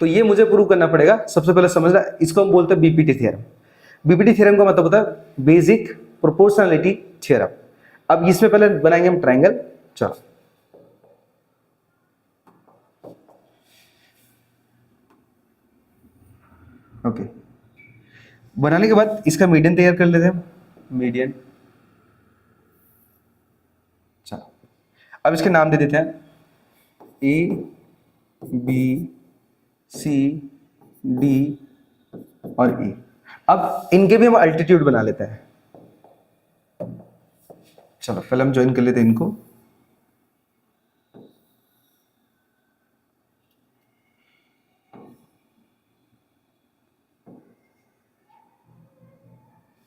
तो ये मुझे प्रूव करना पड़ेगा। सबसे पहले समझना, इसको हम बोलते हैं बीपीटी थ्योरम। बीपीटी थ्योरम का मतलब होता है बेसिक प्रोपोर्शनैलिटी थ्योरम। अब इसमें पहले बनाएंगे हम ट्रायंगल। चलो ओके, बनाने के बाद इसका मीडियन तैयार कर लेते हैं, मीडियन। चलो अब इसके नाम दे देते हैं ए बी सी डी और ई। अब इनके भी हम अल्टीट्यूड बना लेते हैं। चलो पहले हम ज्वाइन कर लेते हैं इनको।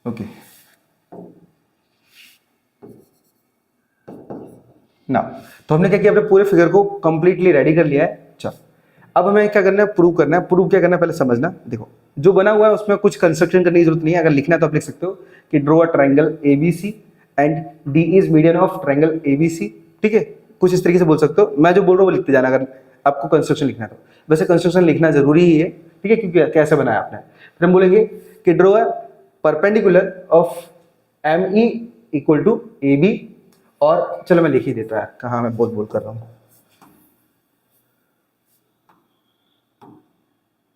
ओके ना, तो हमने क्या किया, अपने पूरे फिगर को कंप्लीटली रेडी कर लिया है। चलो अब हमें क्या करना है, प्रूव करना है। प्रूव क्या करना है पहले समझना। देखो जो बना हुआ है उसमें कुछ कंस्ट्रक्शन करने की जरूरत नहीं है। अगर लिखना है तो आप लिख सकते हो कि draw a triangle ABC and D is median of triangle ABC. ठीक है, कुछ इस तरीके से बोल सकते हो। मैं जो बोल रहा हूँ वो लिखते जाना अगर आपको कंस्ट्रक्शन लिखना है तो। वैसे कंस्ट्रक्शन लिखना जरूरी ही है, ठीक है, क्योंकि कैसे बनाया आपने। फिर हम बोलेंगे कि draw a perpendicular of M E equal to A B. और चलो मैं लिख ही देता है, कहाँ मैं बोल कर रहा हूँ।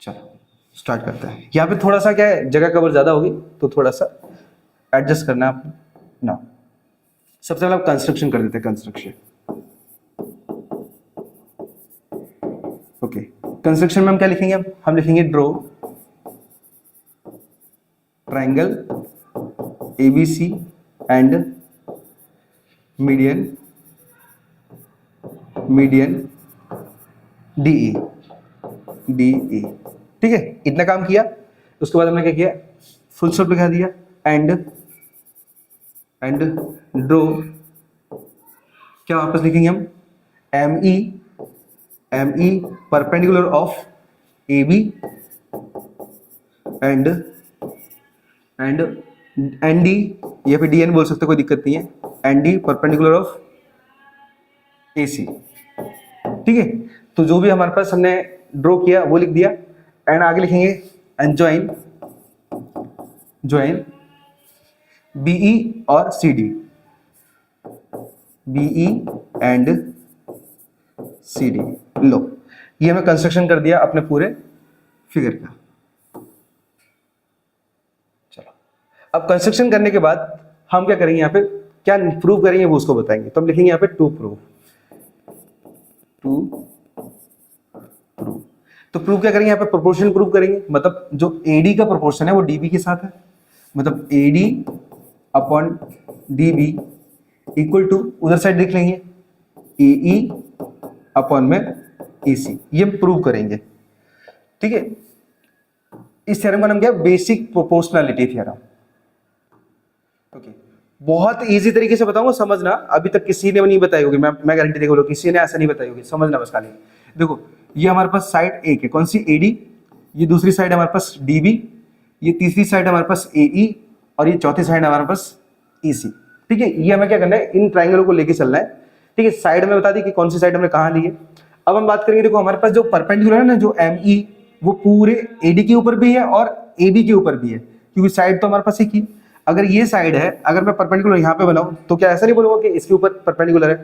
चलो स्टार्ट करते हैं। यहाँ पे थोड़ा सा क्या है, जगह कवर ज्यादा होगी तो थोड़ा सा एडजस्ट करना है आपको ना। सबसे पहले आप कंस्ट्रक्शन कर देते हैं, कंस्ट्रक्शन। ओके, कंस्ट्रक्शन में हम क्या लिखेंगे, हम लिखेंगे draw triangle ABC and median DE. ठीक है, इतना काम किया। उसके बाद हमने क्या किया, फुल स्टॉप लिखा दिया एंड ड्रॉ, क्या वापस लिखेंगे हम, M E perpendicular of A B and N D, या फिर डी एन बोल सकते हो, कोई दिक्कत नहीं है, N D perpendicular of A सी। ठीक है, तो जो भी हमारे पास हमने ड्रॉ किया वो लिख दिया। एंड आगे लिखेंगे एंड ज्वाइन बीई और C D, B E and C D. लो, ये हमें कंस्ट्रक्शन कर दिया अपने पूरे फिगर का। चलो अब कंस्ट्रक्शन करने के बाद हम क्या करेंगे, यहाँ पे क्या प्रूव करेंगे वो उसको बताएंगे। तो हम लिखेंगे यहाँ पे टू प्रूव। तो प्रूव क्या करेंगे, यहाँ पे प्रोपोर्शन प्रूव करेंगे। मतलब जो AD का प्रोपोर्शन है वो DB के साथ है। मतलब AD upon DB equal to, उधर साइड देख लेंगे, AE अपॉन में AC। ये प्रूव करेंगे। ठीक है, इस थ्योरम का नाम क्या है, बेसिक प्रोपोर्शनैलिटी थ्योरम। ओके, बहुत इजी तरीके से बताऊंगा, समझना। अभी तक किसी ने नहीं बताई होगी, मैं गारंटी देकर बोलूं, किसी ने ऐसा नहीं बताई होगी। समझना बस खाली। देखो ये हमारे पास साइड एक है, कौन सी, AD। ये दूसरी साइड हमारे पास DB। ये तीसरी साइड हमारे पास AE और ये चौथी साइड हमारे पास EC। ठीक है, ये हमें क्या करना है, इन ट्रायंगलों को लेके चलना है। ठीक है, साइड में बता दी कि कौन सी साइड हमने कहाँ ली है। अब हम बात करेंगे, देखो हमारे पास जो परपेंडिकुलर है ना, जो ME, वो पूरे AD के ऊपर भी है और AB के ऊपर भी है, क्योंकि साइड तो हमारे पास एक ही। अगर ये साइड है, अगर मैं परपेंडिकुलर यहाँ पे बनाऊं तो क्या ऐसा नहीं बोलूंगा कि इसके ऊपर परपेंडिकुलर है।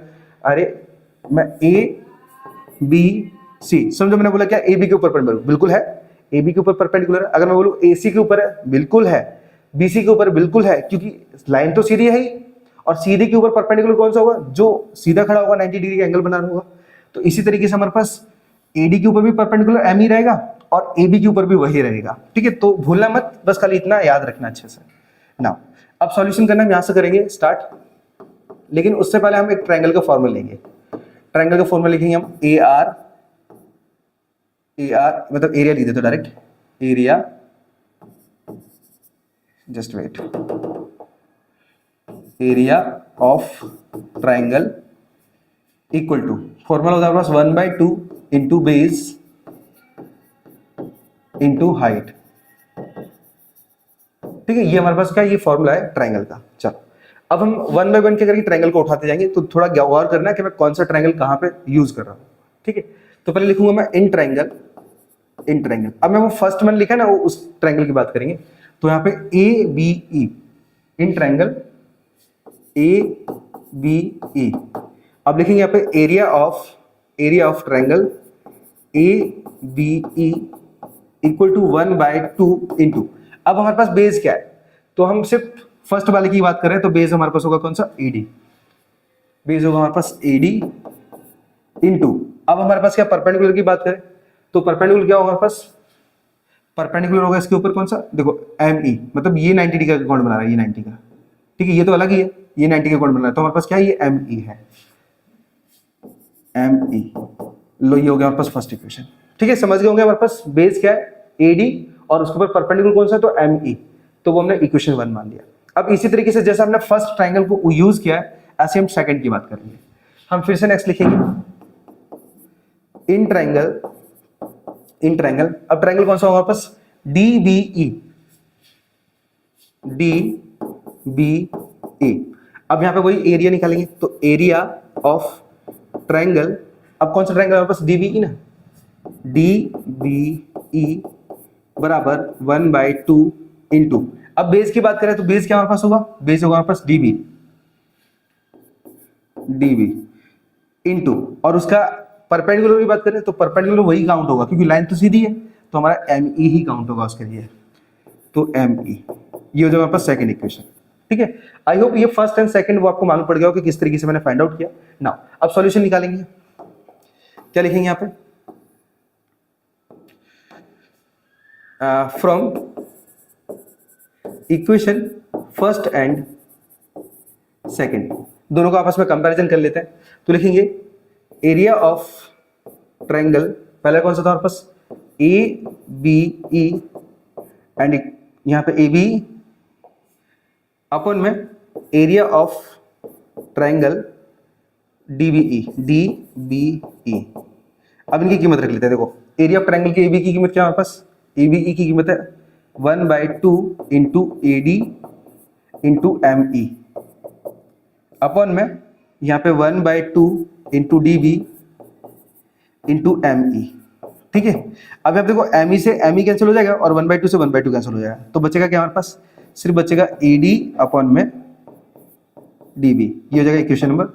अरे मैं ABC, समझो मैंने बोला क्या, AB के ऊपर परपेंडिकुलर बिल्कुल है, AB के ऊपर परपेंडिकुलर है। अगर मैं बोलूं AC के ऊपर है, बिल्कुल है। BC के ऊपर बिल्कुल है, क्योंकि लाइन तो सीधी है ही। और सीधे के ऊपर परपेंडिकुलर कौन सा होगा, जो सीधा खड़ा होगा, 90 डिग्री का एंगल बना होगा। तो इसी तरीके से हमारे पास AD के ऊपर भी परपेंडिकुलर ME रहेगा और AB के ऊपर भी वही रहेगा। ठीक है, तो भूलना मत, बस खाली इतना याद रखना अच्छे से ना। अब सॉल्यूशन करना हम यहां से करेंगे स्टार्ट, लेकिन उससे पहले हम एक ट्रायंगल का फॉर्मूला लेंगे। ट्रायंगल का फॉर्मूला लिखेंगे हम AR मतलब एरिया लिख देते direct, area, just wait, area of triangle equal to, formula होता है हमारे पास 1/2 इंटू बेस इंटू हाइट। ठीक है, ये हमारे पास क्या, ये फॉर्मूला है ट्रायंगल का। चलो अब हम 1 बाय 1 क्या करेंगे, ट्रायंगल को उठाते जाएंगे। तो थोड़ा गौर करना है कि मैं कौन सा ट्रायंगल कहाँ पे यूज कर रहा हूँ। ठीक है, तो पहले लिखूंगा मैं इन ट्रायंगल इन ट्रायंगल। अब मैं वो फर्स्ट मैंने लिखा ना वो उस ट्रायंगल की बात करेंगे। तो यहाँ पे A B E in triangle A B E. अब लिखेंगे यहाँ पे area of triangle A B E equal to 1/2 into. अब हमारे पास बेस क्या है, तो हम सिर्फ फर्स्ट वाले की बात कर रहे हैं, तो बेस हमारे पास होगा कौन सा, एडी। बेस होगा हमारे पास एडी इंटू, अब हमारे पास क्या परपेंडिकुलर की बात करें तो परपेंडिकुलर क्या होगा हमारे पास, परपेंडिकुलर होगा इसके ऊपर कौन सा, देखो एम ई, मतलब ये 90 डिग्री का कोण बना रहा है, ये 90 का, ठीक है, ये तो अलग ही है, ये 90 का कोण बना रहा है, तो हमारे पास क्या है, ये एम ई है, एम ई। लो ये हो गया हमारे पास फर्स्ट इक्वेशन, ठीक है, समझ गए होंगे हमारे पास बेस क्या है एडी और उसके ऊपर परपेंडिकुलर कौन सा है तो एम ई, तो वो हमने इक्वेशन 1 मान लिया। अब इसी तरीके से जैसे हमने फर्स्ट ट्रायंगल को यूज किया है ऐसे हम सेकंड की बात करेंगे। हम फिर से नेक्स्ट लिखेंगे इन ट्रायंगल, अब ट्रायंगल कौन सा होगा हमारे पास, D B E, D B A. अब यहां पे वही एरिया निकालेंगे, तो एरिया ऑफ ट्रायंगल, अब कौन सा ट्रायंगल हमारे पास, डी बी ई ना, डी बी ई बराबर 1/2 इंटू, अब बेस की बात करें तो बेस क्या हमारे पास होगा, बेस होगा हमारे पास डीबी, डीबी इंटू, और उसका परपेंडिकुलर की बात करें तो परपेंडिकुलर वही काउंट होगा क्योंकि लाइन तो सीधी है, तो हमारा एम ई ही काउंट होगा उसके लिए, तो एम ई, ये हो जाएगा हमारे पास सेकंड इक्वेशन, ठीक है। आई होप ये फर्स्ट एंड सेकंड वो आपको मालूम पड़ गया हो कि किस तरीके से मैंने फाइंड आउट किया ना। अब सॉल्यूशन निकालेंगे, क्या लिखेंगे यहाँ पे, from equation first and second, दोनों को आपस में कंपैरिजन कर लेते हैं, तो लिखेंगे एरिया ऑफ ट्रायंगल, पहला कौन सा था हमारे पास, ए बी ई, एंड यहां पे ए बी अपन में area of triangle D B E, D B E. अब इनकी कीमत रख लेते हैं, देखो एरिया ऑफ ट्रायंगल के ए बी की कीमत क्या है हमारे पास, ए बी ई की कीमत है 1/2 into A D into M E, अपन में यहाँ पे 1/2 into D B into M E, ठीक है। अब आप देखो एम ई से एम ई कैंसिल हो जाएगा और 1/2 से 1/2 कैंसिल हो जाएगा, तो बचेगा क्या हमारे पास, सिर्फ बचेगा ए डी अपन में डी बी, ये हो जाएगा इक्वेशन नंबर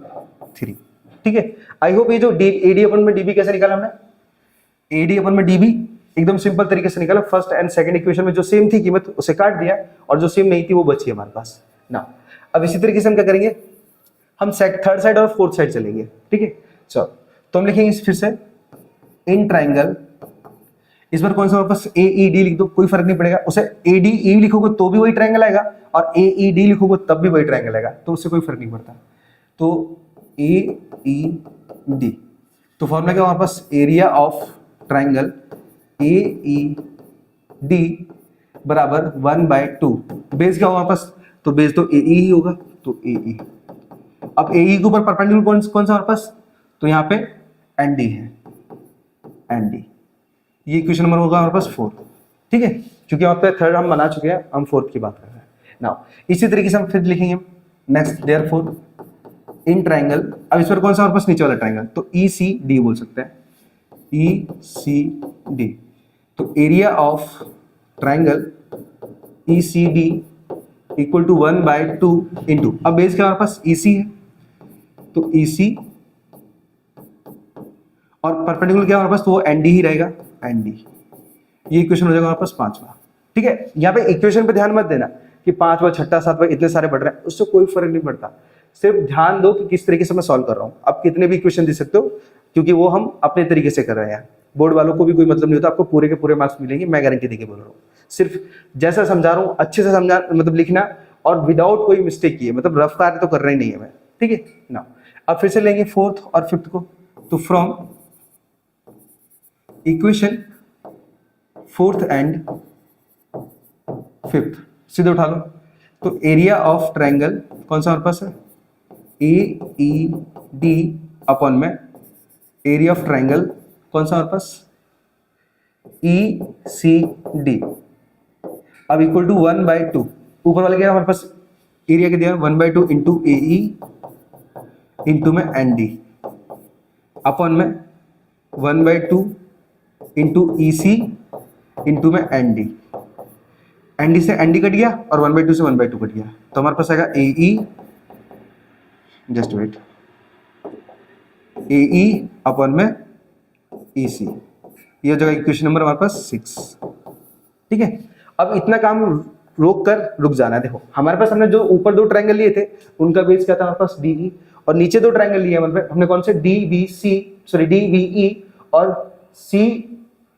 3, ठीक है। आई होप ये जो ए डी अपन में डी बी कैसे निकाला हमने, ए डी अपन में डी बी एकदम सिंपल तरीके से निकाला, फर्स्ट एंड सेकंड इक्वेशन में जो सेम थी कीमत उसे काट दिया और जो सेम नहीं थी वो बची हमारे पास ना। अब इसी तरीके से हम क्या करेंगे, हम थर्ड साइड और फोर्थ साइड चलेंगे, ठीक है। चलो तो हम लिखेंगे फिर से इन ट्रायंगल, इस बार कौन सा हमारे पास ए ई डी लिख दो, कोई फर्क नहीं पड़ेगा, उसे ए डी ई लिखोगे तो भी वही ट्रायंगल आएगा और ए ई डी लिखोगे तब भी वही ट्रायंगल आएगा, तो उससे कोई फर्क नहीं पड़ता। तो ए ई डी, तो फॉर्मूला क्या हमारे पास, area of triangle A E D बराबर 1/2, बेस क्या होगा हमारे पास, तो बेस तो ए ई ही होगा, तो ए ई। अब ए ई के ऊपर परपेंडिकुलर कौन सा हमारे पास, तो यहाँ पे एन डी है, एन डी, ये इक्वेशन नंबर होगा हमारे पास 4, ठीक है, क्योंकि यहाँ पे थर्ड हम बना चुके हैं, हम फोर्थ की बात कर रहे हैं नाउ। इसी तरीके से हम फिर लिखेंगे नेक्स्ट, देयरफॉर इन ट्रायंगल, अब इस पर कौन सा हमारे पास नीचे वाला ट्रायंगल, तो ई सी डी बोल सकते हैं, ई सी डी, तो area of triangle E C D equal to 1/2 into, अब बेस क्या हमारे पास ई सी है, तो ई सी और परपेंडिकुलर क्या हमारे पास, तो वो एन डी ही रहेगा, एन डी, ये इक्वेशन हो जाएगा हमारे पास 5वां, ठीक है। यहाँ पे इक्वेशन पे ध्यान मत देना कि 5वां 6वां 7वां इतने सारे बढ़ रहे हैं, उससे कोई फर्क नहीं पड़ता, सिर्फ ध्यान दो कि किस तरीके से मैं सॉल्व कर रहा हूँ। आप कितने भी इक्वेशन दे सकते हो क्योंकि वो हम अपने तरीके से कर रहे हैं, बोर्ड वालों को भी कोई मतलब नहीं होता, आपको पूरे के पूरे मार्क्स मिलेंगे, मैं गारंटी देके बोल रहा हूँ। सिर्फ जैसा समझा रहा हूँ अच्छे से समझा, मतलब लिखना, और विदाउट कोई मिस्टेक किए, मतलब रफ कार्य तो कर रहा ही नहीं है मैं, ठीक है ना। अब फिर से लेंगे फोर्थ और फिफ्थ को, तो from equation fourth and fifth सीधे उठा लो, तो एरिया ऑफ ट्रायंगल कौन सा हमारे पास है, ए ई डी अपॉन में एरिया ऑफ ट्रायंगल कौन सा हमारे पास, ई सी डी, अब इक्वल टू 1/2, ऊपर वाले क्या हमारे पास एरिया के दिया 1/2 इंटू ए ई इंटू में एन डी अपॉन में 1/2 इंटू ई सी इंटू में एन डी, एन डी से एन डी कट गया और 1/2 से 1/2 कट गया, तो हमारे पास आएगा ए ई, जस्ट वेट, ए ई अपॉन में ई सी, ये हो जाएगा इक्वेशन नंबर हमारे पास 6। ठीक है, अब इतना काम रोक कर रुक जाना है। देखो हमारे पास हमने जो ऊपर दो ट्रायंगल लिए थे उनका बेस क्या था हमारे पास डी ई, और नीचे दो ट्रायंगल लिए हमने कौन से D B C, sorry D B E और सी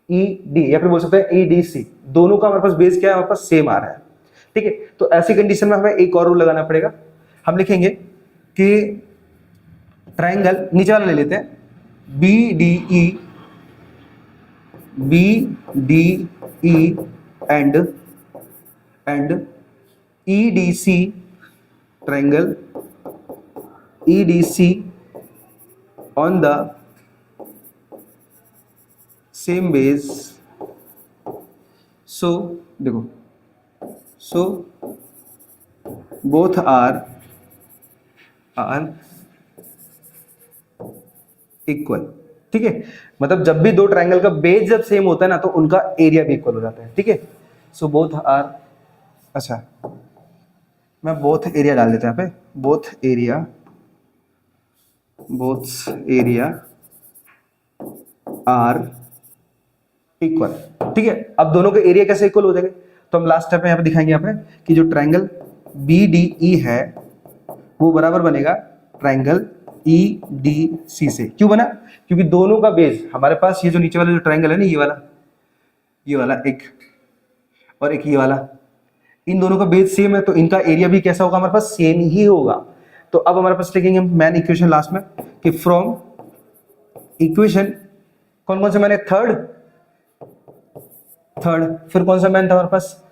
ई डी, या फिर बोल सकते हैं ए डी सी, दोनों का हमारे पास बेस क्या है, हमारे पास सेम आ रहा है। ठीक है, तो ऐसी कंडीशन में हमें एक और रूल लगाना पड़ेगा। हम लिखेंगे कि ट्रायंगल नीचे वाला ले लेते हैं, B D E and E D C, triangle E D C on the same base, so देखो, सो बोथ आर इक्वल। ठीक है, मतलब जब भी दो ट्रायंगल का बेस जब सेम होता है ना तो उनका एरिया भी इक्वल हो जाता है। ठीक है, सो बोथ आर, अच्छा मैं बोथ एरिया डाल देता हूं यहाँ पे, बोथ एरिया आर इक्वल। ठीक है, अब दोनों के एरिया कैसे इक्वल हो जाएंगे, तो हम लास्ट स्टेप में यहाँ पे दिखाएंगे यहाँ पे कि जो ट्रायंगल बी डी ई है वो बराबर बनेगा ट्रायंगल ई डी सी से। क्यों बना, क्योंकि दोनों का बेस हमारे पास, ये जो नीचे वाला जो ट्रायंगल है ना, ये वाला एक और एक ये वाला, इन दोनों का बेस सेम है तो इनका एरिया भी कैसा होगा, हमारे पास सेम ही होगा। तो अब हमारे पास लिखेंगे मैन इक्वेशन लास्ट में कि फ्रॉम इक्वेशन, कौन कौन से मैंने, थर्ड, फिर कौन सा मैन था हमारे पास,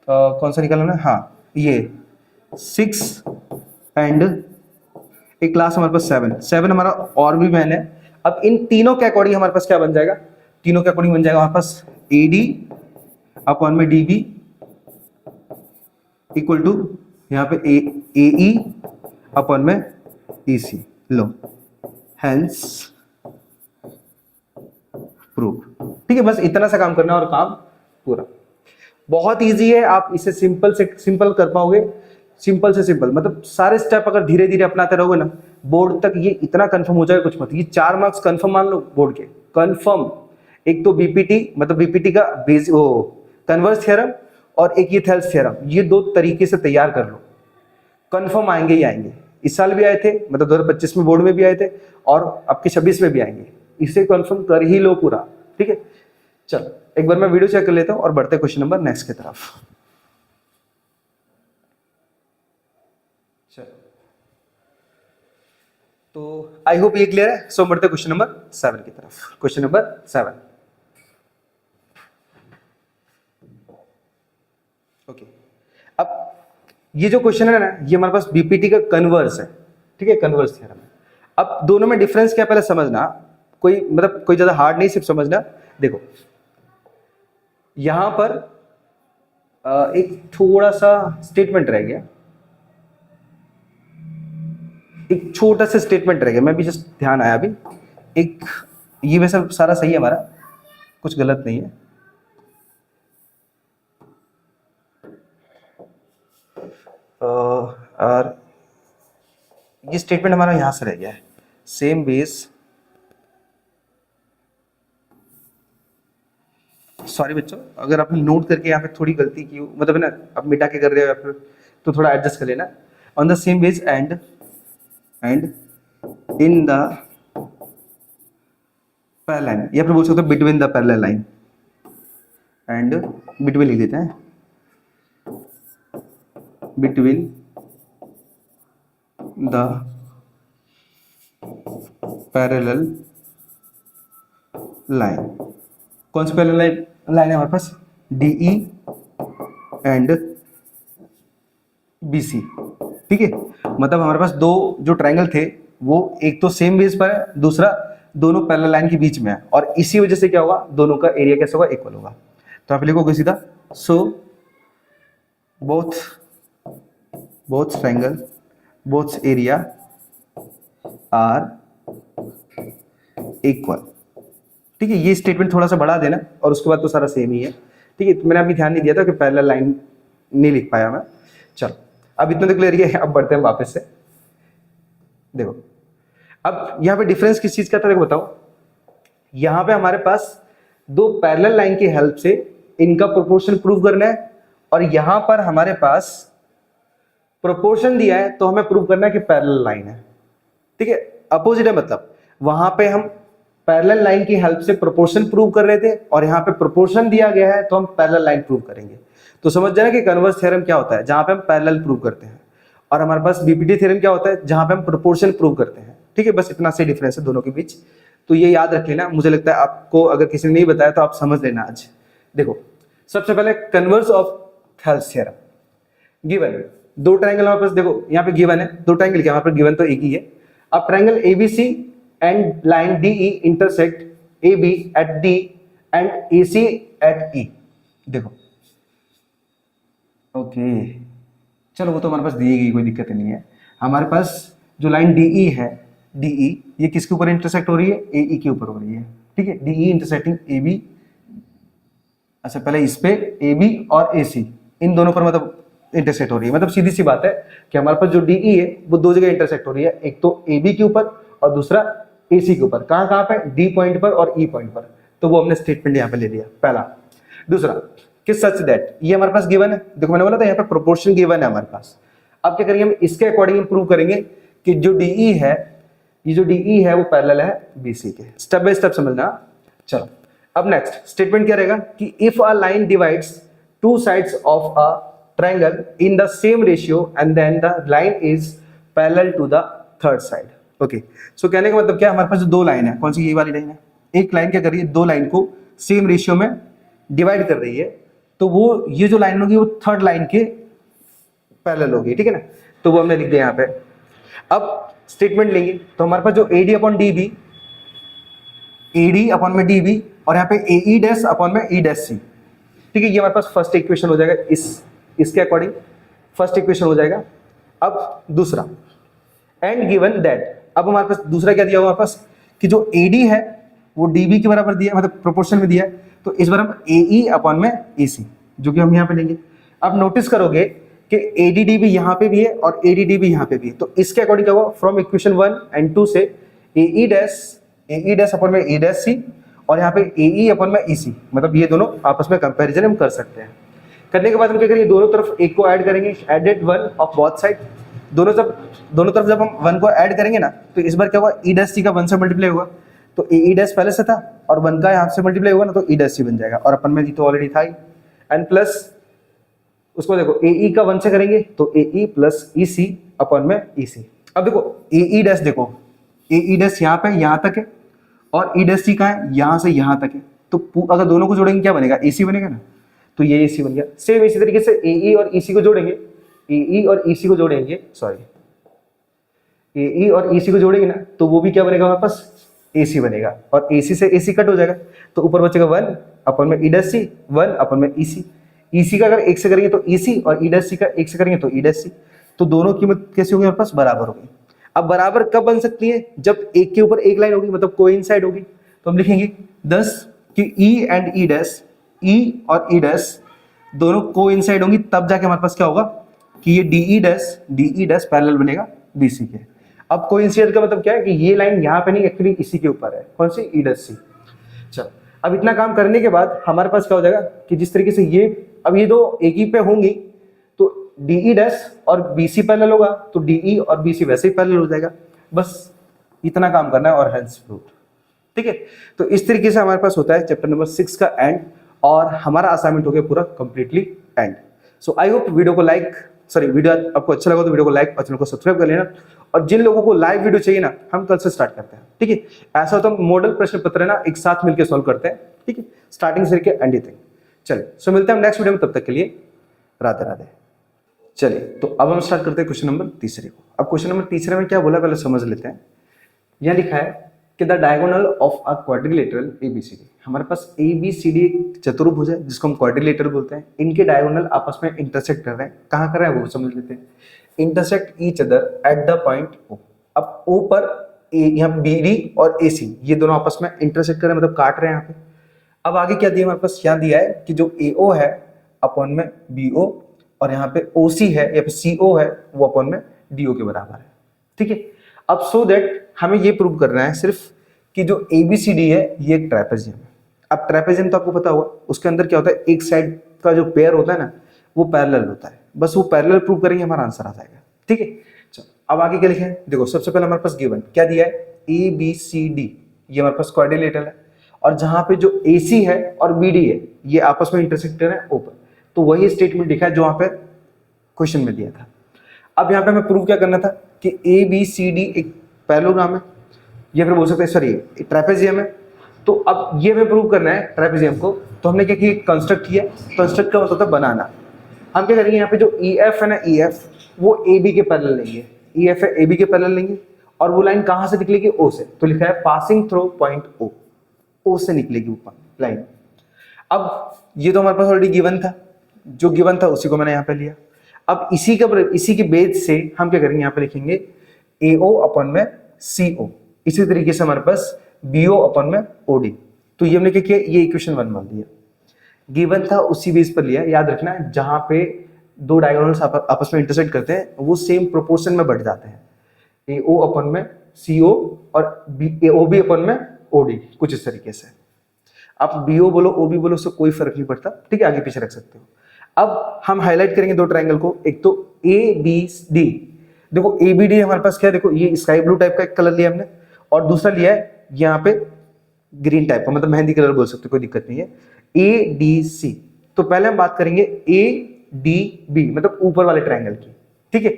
कौन सा निकाला ना, हाँ ये 6 एंड एक क्लास हमारे पास 7 हमारा और भी मैन है। अब इन तीनों के अकॉर्डिंग हमारे पास क्या बन जाएगा, तीनों के अकॉर्डिंग बन जाएगा हमारे पास ए डी अपॉन में डी बी इक्वल टू यहाँ पे ए ई अपॉन में ई सी। लो, हेंस प्रूफ। ठीक है, बस इतना सा काम करना और काम पूरा। बहुत इजी है, आप इसे सिंपल से सिंपल कर पाओगे, सिंपल से सिंपल, मतलब सारे स्टेप अगर धीरे धीरे अपनाते रहोगे ना, बोर्ड तक ये इतना कंफर्म हो जाएगा कुछ मत। ये 4 मार्क्स कंफर्म मान लो बोर्ड के, कंफर्म। एक तो बीपीटी, मतलब बीपीटी का बेस वो कन्वर्स थ्योरम, और एक ये थेल्स थ्योरम, ये 2 तरीके से तैयार कर लो, कंफर्म आएंगे ही आएंगे। इस साल भी आए थे, मतलब 2025 में बोर्ड में भी आए थे, और आपके 26 में भी आएंगे। इसे कंफर्म कर ही लो पूरा। ठीक है, चल एक बार मैं वीडियो चेक कर लेता हूँ और बढ़ते क्वेश्चन नंबर नेक्स्ट की तरफ। चल, तो आई होप ये क्लियर है। सो बढ़ते क्वेश्चन नंबर 7 की तरफ। Question number 7, okay. अब ये जो क्वेश्चन है ना, ये हमारे पास बीपीटी का कन्वर्स है। ठीक है, कन्वर्स थ्योरम है। अब दोनों में डिफरेंस क्या पहले समझना, कोई मतलब कोई ज्यादा हार्ड नहीं, सिर्फ समझना। देखो यहां पर एक थोड़ा सा स्टेटमेंट रह गया, एक छोटा सा स्टेटमेंट रह गया, मैं भी जस्ट ध्यान आया अभी। एक ये वैसे सारा सही है हमारा, कुछ गलत नहीं है। और ये स्टेटमेंट हमारा यहां से रह गया है, सेम बेस। सॉरी बच्चों, अगर आपने नोट करके यहाँ पे थोड़ी गलती की, मतलब है ना, आप मिटा के कर रहे हो या फिर, तो थोड़ा एडजस्ट कर लेना। On the same base and in the parallel line, या फिर बोल सकते हो between the parallel line, and between लिख देते हैं, बिटवीन द पैरेलल लाइन। कौन सी पैरेलल लाइन है हमारे पास, डीई एंड बीसी। ठीक है, मतलब हमारे पास दो जो ट्रायंगल थे वो एक तो सेम बेस पर है, दूसरा दोनों पैरेलल लाइन के बीच में है, और इसी वजह से क्या होगा, दोनों का एरिया कैसा होगा, इक्वल होगा। तो आप लिखोगे सीधा, so both triangle, both area are equal. ठीक है, ये स्टेटमेंट थोड़ा सा बढ़ा देना और उसके बाद तो सारा सेम ही है। ठीक है, तो मैंने अभी ध्यान नहीं दिया था कि पैरेलल लाइन नहीं लिख पाया मैं। चलो अब इतना तो क्लियर है, अब बढ़ते हैं वापस से। देखो अब यहाँ पे डिफरेंस किस चीज का था, देखो बताओ। यहाँ पे हमारे पास दो पैरेलल लाइन की हेल्प से इनका प्रोपोर्शन प्रूव करना है, और यहां पर हमारे पास प्रोपोर्शन दिया है तो हमें प्रूव करना है कि पैरेलल लाइन है। ठीक है, अपोजिट है, मतलब वहां पे हम पैरेलल लाइन की हेल्प से प्रोपोर्शन प्रूव कर रहे थे और यहाँ पे प्रोपोर्शन दिया गया है तो हम पैरेलल लाइन प्रूव करेंगे। तो समझ जाना कि कन्वर्स थ्योरम क्या होता है, जहां पे हम पैरेलल प्रूव करते हैं, और हमारे पास बीपीटी थ्योरम क्या होता है, जहां पे हम प्रोपोर्शन प्रूव करते हैं। ठीक है, बस इतना से डिफरेंस है दोनों के बीच, तो ये याद रख लेना। मुझे लगता है आपको अगर किसी ने नहीं बताया तो आप समझ लेना आज। देखो सबसे पहले converse of Thales theorem. Given दो ट्रायंगल हमारे पास, देखो यहाँ पे गिवन है दो ट्रायंगल, क्या वहां पर गिवन तो एक ही है। अब triangle ABC and line D E intersect A B at D and A C at E. देखो ओके चलो वो तो हमारे पास दी गई, कोई दिक्कत नहीं है। हमारे पास जो लाइन डीई है, डीई ये किसके ऊपर इंटरसेक्ट हो रही है, एई के ऊपर हो रही है। ठीक है, डीई इंटरसेक्टिंग एबी, अच्छा पहले इस पे एबी और एसी इन दोनों पर मतलब इंटरसेक्ट हो रही है। मतलब सीधी सी बात है कि हमारे पास जो डीई है वो दो जगह इंटरसेक्ट हो रही है, एक तो एबी के ऊपर और दूसरा एसी के ऊपर। कहां कहां पे, डी पॉइंट पर और ई पॉइंट पर। तो वो हमने स्टेटमेंट यहाँ पे ले लिया पहला। दूसरा कि सच दैट, ये हमारे पास गिवन है, देखो मैंने बोला था यहाँ पे प्रोपोर्शन गिवन है हमारे पास। अब क्या करेंगे हम, इसके अकॉर्डिंग प्रूव करेंगे कि जो डीई है, ये जो डीई है वो पैरेलल है बीसी के। स्टेप बाय स्टेप समझना। चलो अब नेक्स्ट स्टेटमेंट क्या रहेगा कि if a line divides two sides of a triangle in the same ratio and then the line is parallel to the third side. Okay, so कहने का मतलब क्या, हमारे पास जो दो लाइन है, कौन सी, ये वाली लाइन है, एक लाइन क्या कर रही है, दो लाइन को सेम रेशियो में डिवाइड कर रही है, तो वो ये जो लाइन होगी वो थर्ड लाइन के पैरेलल होगी। ठीक है ना, तो वो हमने लिख दिया यहाँ पे। अब स्टेटमेंट लेंगे तो हमारे पास जो AD upon DB, AD upon में डीबी और यहाँ पे एई डैश अपॉन में ई डैश सी। ठीक है, ये हमारे पास फर्स्ट इक्वेशन हो जाएगा, इसके अकॉर्डिंग फर्स्ट इक्वेशन हो जाएगा। अब दूसरा एंड गिवन दैट, अब हमारे पास दूसरा क्या दिया हुआ हमारे पास कि जो एडी है वो डीबी के बराबर दिया, मतलब प्रोपोर्शन में दिया है, तो इस बार हम एई अपॉन में एसी, जो कि हम यहाँ पे लेंगे। अब नोटिस करोगे कि एडीडी भी यहाँ पे भी है और एडीडी भी यहाँ पे भी है, तो इसके अकॉर्डिंग क्या होगा, फ्रॉम इक्वेशन 1 एंड 2 से एई डैश अपॉन में ए डैश सी और यहाँ पे एई अपॉन में ईसी, मतलब ये दोनों आपस में कंपैरिजन हम कर सकते हैं। करने के बाद हम क्या करेंगे, दोनों तरफ एक को ऐड करेंगे, एडेड 1 ऑफ बोथ साइड। दोनों तरफ जब हम 1 को ऐड करेंगे ना, तो इस बार क्या होगा, ई डैश सी का 1 से मल्टीप्लाई होगा, तो एई डैश पहले से था और 1 का यहाँ से मल्टीप्लाई होगा ना, तो ई डैश सी बन जाएगा, और अपन में जी तो ऑलरेडी था ही। एंड प्लस उसको देखो एई का 1 से करेंगे तो एई प्लस ईसी अपॉन में ईसी। अब देखो एई डैश, देखो एई डैश यहाँ पे यहाँ तक है और ई डैश सी का है यहाँ से यहाँ तक है, तो अगर दोनों को जोड़ेंगे क्या बनेगा, एसी बनेगा ना, तो ये एसी बन गया। सेम इसी तरीके से एई और ईसी को जोड़ेंगे, एई और ईसी को जोड़ेंगे, सॉरी एई और ईसी को जोड़ेंगे ना, तो वो भी क्या बनेगा हमारे पास, एसी बनेगा, और एसी से एसी कट हो जाएगा, तो ऊपर बचेगा 1 अपॉन में ई डैश सी, 1 अपॉन में ईसी। ईसी का अगर 1 से करेंगे तो ईसी और ई डैश सी का 1 से करेंगे तो ई डैश सी, तो दोनों कीमत कैसी होगी हमारे पास, बराबर होगी। अब बराबर कब बन सकती है, जब एक के ऊपर एक लाइन होगी, मतलब कोइंसाइड होगी। तो हम लिखेंगे 10 कि ई एंड ई डैश, ई और ई डैश दोनों कोइंसाइड होंगी, तब जाके हमारे पास क्या होगा कि ये डीई डैश पैरेलल बनेगा बीसी के। अब कोइंसाइड का मतलब क्या है कि ये लाइन यहाँ पे नहीं, एक्चुअली इसी के ऊपर है, कौन सी, ई डैश सी। चलो अब इतना काम करने के बाद हमारे पास क्या हो जाएगा कि जिस तरीके से ये, अब ये दो एक ही पे होंगी, तो डीई डैश और बीसी पैरेलल होगा, तो डीई और बीसी वैसे ही पैरेलल हो जाएगा। बस इतना काम करना है और हेंस प्रूव्ड। ठीक है, तो इस तरीके से हमारे पास होता है चैप्टर नंबर 6 का एंड, और हमारा असाइनमेंट हो गया पूरा completely and. So I hope video को वीडियो आपको अच्छा लगा तो वीडियो को लाइक और चैनल को सब्सक्राइब कर लेना। और जिन लोगों को लाइव वीडियो चाहिए ना, हम कल से स्टार्ट करते हैं। ठीक है, ऐसा होता है मॉडल प्रश्न पत्र है ना, एक साथ मिलकर सॉल्व करते हैं। ठीक है, स्टार्टिंग से लेकर एंड तक। चलिए सो मिलते हैं नेक्स्ट वीडियो में, तब तक के लिए राधे राधे। चलिए तो अब हम स्टार्ट करते हैं क्वेश्चन नंबर 3 को। अब क्वेश्चन नंबर 3 में क्या बोला पहले समझ लेते हैं। यह लिखा है कि the diagonal of a quadrilateral ABCD, हमारे पास एबीसीडी एक चतुर्भुज है जिसको हम क्वाड्रिलेटरल बोलते हैं। इनके डायगोनल आपस में इंटरसेक्ट कर रहे हैं, कहाँ कर रहे हैं वो समझ लेते हैं। Intersect each other at the point O. अब ओ पर यहाँ पे बी डी और ए सी ये दोनों आपस में इंटरसेक्ट कर रहे हैं, मतलब काट रहे हैं यहाँ पे। अब आगे क्या दिया हमारे पास, यहाँ दिया है कि जो ए ओ है अपॉन में बी ओ, और यहाँ पे ओ सी है या फिर सी ओ है वो अपॉन में डी ओ के बराबर है। ठीक है, अब सो दैट हमें ये प्रूव करना है सिर्फ कि जो ए बी सी डी है ये एक ट्रेपेजियम है। अब ट्रेपेजियम तो आपको पता होगा, उसके अंदर क्या होता है, एक साइड का जो पेयर होता है ना वो पैरेलल होता है, बस वो पैरेलल प्रूव करेंगे हमारा आंसर आ जाएगा। ठीक है, चलो अब आगे क्या लिखे हैं, देखो सबसे पहले हमारे पास गिवन क्या दिया है, ए बी सी डी ये हमारे पास क्वाड्रिलेटरल है, और जहां पे जो ए सी है और बी डी है ये आपस में इंटरसेक्ट है ओपन, तो वही स्टेटमेंट लिखा है जो वहां पे क्वेश्चन में दिया था। अब यहाँ पे हमें प्रूव क्या करना था कि ए बी सी डी एक पैरेललोग्राम है, या फिर बोल सकते हैं सॉरी ट्रेपेजियम है। तो अब ये हमें प्रूव करना है ट्रेपेजियम को, तो हमने क्या किया, कंस्ट्रक्ट किया। कंस्ट्रक्ट का मतलब बनाना। हम क्या करेंगे, यहाँ पे जो ई एफ है ना, ई एफ वो ए बी के पैरेलल लेंगे, ई एफ है ए बी के पैरेलल लेंगे, और वो लाइन कहाँ से निकलेगी, ओ से। तो लिखा है पासिंग थ्रू पॉइंट ओ, ओ से निकलेगी वो लाइन। अब ये तो हमारे पास ऑलरेडी गिवन था, जो गिवन था उसी को मैंने यहाँ पे लिया। अब इसी के बेस से हम क्या करेंगे, यहाँ पे लिखेंगे ए ओ अपॉन में सी ओ, इसी तरीके से हमारे पास बी ओ अपॉन में ओ डी। तो ये हमने क्या किया, ये इक्वेशन 1 मान लिया, गिवन था उसी बेस पर लिया। याद रखना है जहां पे दो डायगोनल्स आपस में इंटरसेक्ट करते हैं वो सेम प्रोपोर्शन में बढ़ जाते हैं, ए ओ अपॉन में सी ओ और ए ओ बी अपॉन में ओ डी, कुछ इस तरीके से। आप बी ओ बोलो ओ बी बोलो, उससे कोई फर्क नहीं पड़ता। ठीक है, आगे पीछे रख सकते हो। अब हम हाईलाइट करेंगे दो ट्रायंगल को, एक तो ए बी डी। देखो ए बी डी हमारे पास क्या है, देखो ये स्काई ब्लू टाइप का एक कलर लिया हमने, और दूसरा लिया है यहाँ पे ग्रीन टाइप का, मतलब मेहंदी कलर बोल सकते हो, कोई दिक्कत नहीं है, ए डी सी। तो पहले हम बात करेंगे ए डी बी, मतलब ऊपर वाले ट्रायंगल की। ठीक है,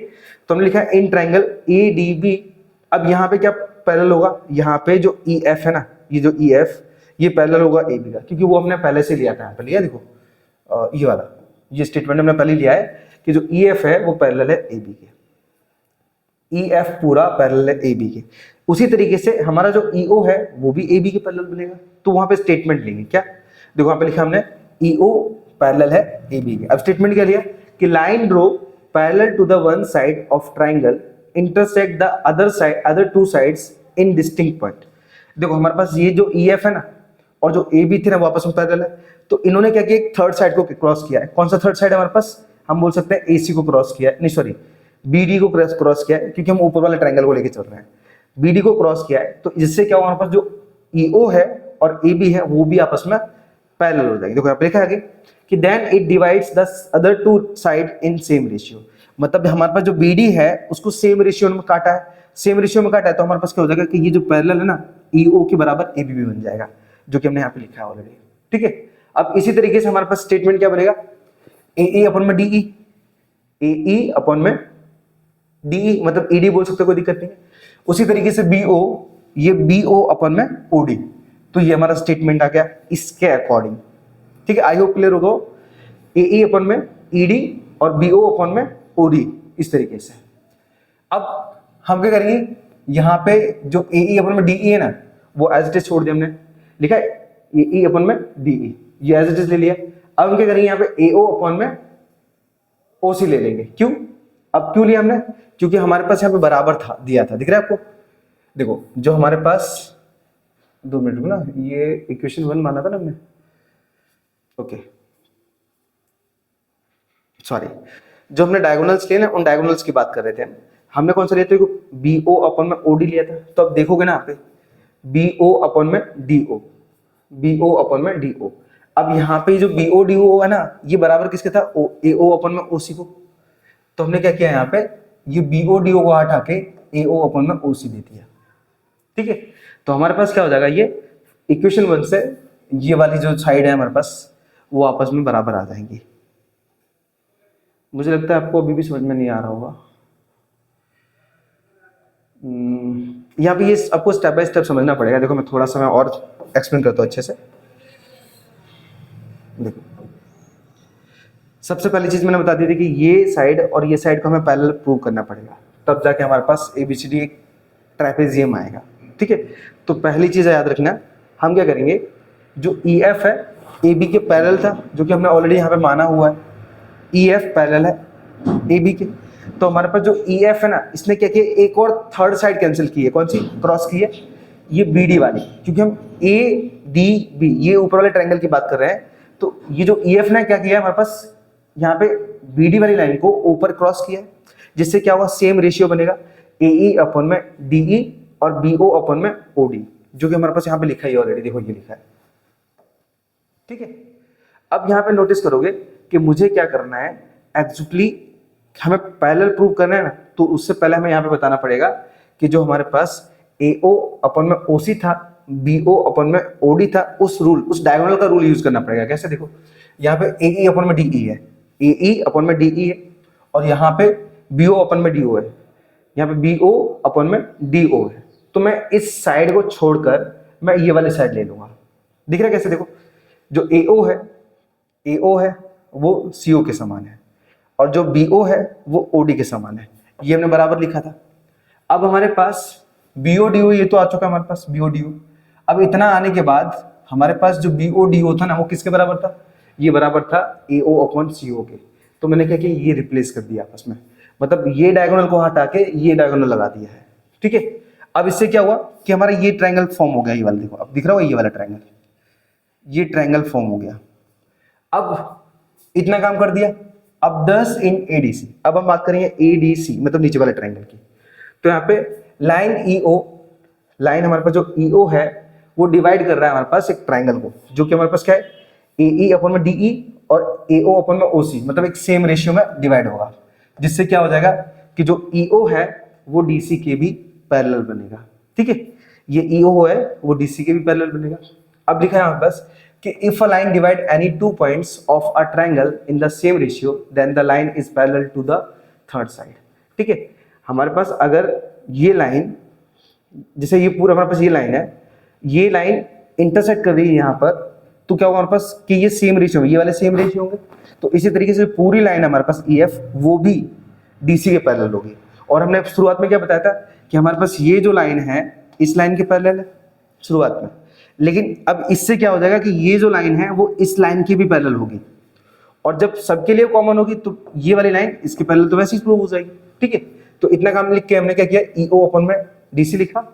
तो हमने लिखा है in triangle A D B. अब यहाँ पे क्या पैरेलल होगा, यहाँ पे जो ई एफ है ना, ये जो ई एफ ये पैरेलल होगा ए बी का, क्योंकि वो हमने पहले से लिया था। यहाँ पे लिया देखो ये वाला, ये स्टेटमेंट हमने पहले लिया है कि जो ई एफ है वो पैरेलल है ए बी के, ई एफ पूरा पैरेलल है ए बी के। उसी तरीके से हमारा जो ई ओ है वो भी ए बी के पैरेलल बनेगा, तो वहां पे स्टेटमेंट लेंगे क्या, देखो वहां पे लिखा हमने ई ओ पैरेलल है ए बी के। अब स्टेटमेंट क्या लिया कि line draw parallel to the one side of triangle intersect the other two sides in distinct point. देखो हमारे पास ये जो ई एफ है ना और जो ए बी थे ना वो आपस में पैरेलल है, तो इन्होंने क्या किया, एक थर्ड साइड को क्रॉस किया है। कौन सा थर्ड साइड है हमारे पास, हम बोल सकते हैं ए सी को क्रॉस किया है, नहीं सॉरी बी डी को क्रॉस किया है, क्योंकि हम ऊपर वाले ट्रायंगल को लेके चल रहे हैं। बी डी को क्रॉस किया है, तो इससे क्या हुआ, हमारे पास जो ई ओ है और ए बी है वो भी आपस में पैरेलल हो जाएगी। देखो यहाँ पे लिखा है आगे कि then it divides the other two side in same ratio. मतलब हमारे पास जो बी डी है उसको सेम रेशियो में काटा है, सेम रेशियो में काटा है, तो हमारे पास क्या हो जाएगा कि ये जो पैरेलल है ना ई ओ के बराबर ए बी भी बन जाएगा, जो कि हमने यहाँ पे लिखा है ऑलरेडी। ठीक है, अब इसी तरीके से हमारे पास स्टेटमेंट क्या बनेगा, ए ई अपॉन में डी ई, ए ई अपॉन में डी ई, मतलब ई डी बोल सकते हो, कोई दिक्कत नहीं है। उसी तरीके से बी ओ, ये बी ओ अपॉन में ओ डी, तो ये हमारा स्टेटमेंट आ गया इसके अकॉर्डिंग। ठीक है, आई होप क्लियर होगा। ए ई अपॉन में ई डी और बी ओ अपॉन में ओ डी, इस तरीके से। अब हम क्या करेंगे, यहाँ पे जो ए ई अपॉन में डी ई है ना वो एज इट इज छोड़ दिया, हमने लिखा है ए ई अपॉन में डी ई, ये एज इट इज ले लिया। अब हम क्या करेंगे, यहाँ पे ए ओ अपॉन में ओ सी ले लेंगे। क्यों, अब क्यों लिया हमने, क्योंकि हमारे पास यहाँ पे बराबर था, दिया था, दिख रहा है आपको। देखो जो हमारे पास, 2 मिनट रुको ना, ये इक्वेशन 1 माना था ना हमने, ओके सॉरी, जो हमने डायगोनल्स लिए ना उन डायगोनल्स की बात कर रहे थे हमने कौन सा लिया था, बी ओ अपॉन में ओ डी लिया था। तो अब देखोगे ना यहाँ पे बी ओ अपॉन में D O, B O upon में डी ओ। अब यहाँ पे जो बी ओ डी ओ है ना ये बराबर किसके था, ए ओ अपॉन में ओ सी को। तो हमने क्या किया, यहाँ पे ये बी ओ डी ओ को हटा के ए ओ अपॉन में ओ सी दे दिया। ठीक है, तो हमारे पास क्या हो जाएगा, ये इक्वेशन 1 से ये वाली जो साइड है हमारे पास वो आपस में बराबर आ जाएंगी। मुझे लगता है आपको अभी भी समझ में नहीं आ रहा होगा। यहाँ पे ये आपको स्टेप बाय स्टेप समझना पड़ेगा। देखो मैं थोड़ा सा मैं और एक्सप्लेन करता हूँ अच्छे से। देखो सबसे पहली चीज मैंने बता दी थी कि ये साइड और ये साइड को हमें पैरेलल प्रूव करना पड़ेगा, तब जाके हमारे पास एबीसीडी एक ट्रेपेजियम आएगा। ठीक है, तो पहली चीज याद रखना, हम क्या करेंगे, जो ई एफ है ए बी के पैरेलल था, जो कि हमने ऑलरेडी यहाँ पे माना हुआ है, ई एफ पैरेलल है ए बी के, तो हमारे पास जो ई एफ है ना, इसने क्या किया, एक और थर्ड साइड कैंसिल की है, कौन सी, क्रॉस की है, ये बी डी वाली, क्योंकि हम ए डी बी ये ऊपर वाले ट्रायंगल की बात कर रहे हैं। तो ये जो ई एफ ने क्या किया है हमारे पास, यहाँ पे बी डी वाली लाइन को ऊपर क्रॉस किया है, जिससे क्या होगा, सेम रेशियो बनेगा ए ई अपन में डी ई और बी ओ अपन में ओ डी, जो कि हमारे पास यहाँ पे लिखा है ऑलरेडी, देखो ये लिखा है, ठीक है। अब यहाँ पे नोटिस करोगे कि मुझे क्या करना है, एक्चुअली हमें पैरेलल प्रूव करना है ना, तो उससे पहले हमें यहाँ पे बताना पड़ेगा कि जो हमारे पास ए ओ अपन में ओ सी था, बी ओ अपन में ओ डी था, उस रूल, उस डायगोनल का रूल यूज करना पड़ेगा। कैसे, देखो यहाँ पे ए ई अपन में डी ई है, ए ई अपन में डी ई है, और यहाँ पे बी ओ अपन में डी ओ है, यहाँ पे बी ओ अपन में डी ओ है। तो मैं इस साइड को छोड़कर मैं ये वाली साइड ले लूंगा। दिख रहा है कैसे, देखो जो ए ओ है वो सी ओ के समान है, और जो बी ओ है वो ओ डी के समान है, ये हमने बराबर लिखा था। अब हमारे पास बी ओ डी ओ ये तो आ चुका है हमारे पास, बी ओ डी ओ। अब इतना आने के बाद हमारे पास जो बी ओ डी ओ था ना, वो किसके बराबर था, ये बराबर था ए ओ अपॉन सी ओ के। तो मैंने क्या किया, ये रिप्लेस कर दिया आपस में, मतलब ये डायगोनल को हटा के ये डायगोनल लगा दिया है, ठीक है। अब इससे क्या हुआ कि हमारा ये ट्रायंगल फॉर्म हो गया, ये वाला देखो, अब दिख रहा होगा ये वाला ट्रायंगल, ये ट्रायंगल फॉर्म हो गया। अब इतना काम कर दिया। अब 10 इन एडीसी, अब हम बात करेंगे एडीसी मतलब नीचे वाले ट्रायंगल की। तो यहाँ पे लाइन ईओ, लाइन हमारे पास जो ईओ है वो डिवाइड कर रहा है हमारे पास एक ट्रायंगल को, जो कि हमारे पास क्या है, एई अपन में डीई और एओ अपन में ओसी, मतलब एक सेम रेशियो में डिवाइड होगा, जिससे क्या हो जाएगा कि जो ईओ है वो डीसी के भी पैरेलल बनेगा, ठीक है। ये ईओ है वो डीसी के भी पैरेलल बनेगा। अब लिखा है हमारे पास कि if a line divide any 2 points of a triangle in the same ratio then the line is parallel to the third side, ठीक है। हमारे पास अगर ये लाइन, जैसे ये पूरा हमारे पास ये लाइन है, ये लाइन इंटरसेक्ट कर रही है यहाँ पर, तो क्या होगा हमारे पास कि ये सेम रेशियो, ये वाले सेम रेशियो होंगे। तो इसी तरीके से पूरी लाइन हमारे पास ई एफ वो भी डीसी के पैरेलल होगी। और हमने शुरुआत में क्या बताया था कि हमारे पास ये जो लाइन है इस लाइन के पैरेलल है शुरुआत में, लेकिन अब इससे क्या हो जाएगा कि ये जो लाइन है वो इस लाइन की भी पैरेलल होगी, और जब सबके लिए कॉमन होगी तो ये वाली लाइन इसके पैरेलल तो वैसे ही प्रूव हो जाएगी, ठीक है। तो इतना काम लिख के हमने क्या किया, ईओ अपन में डीसी लिखा,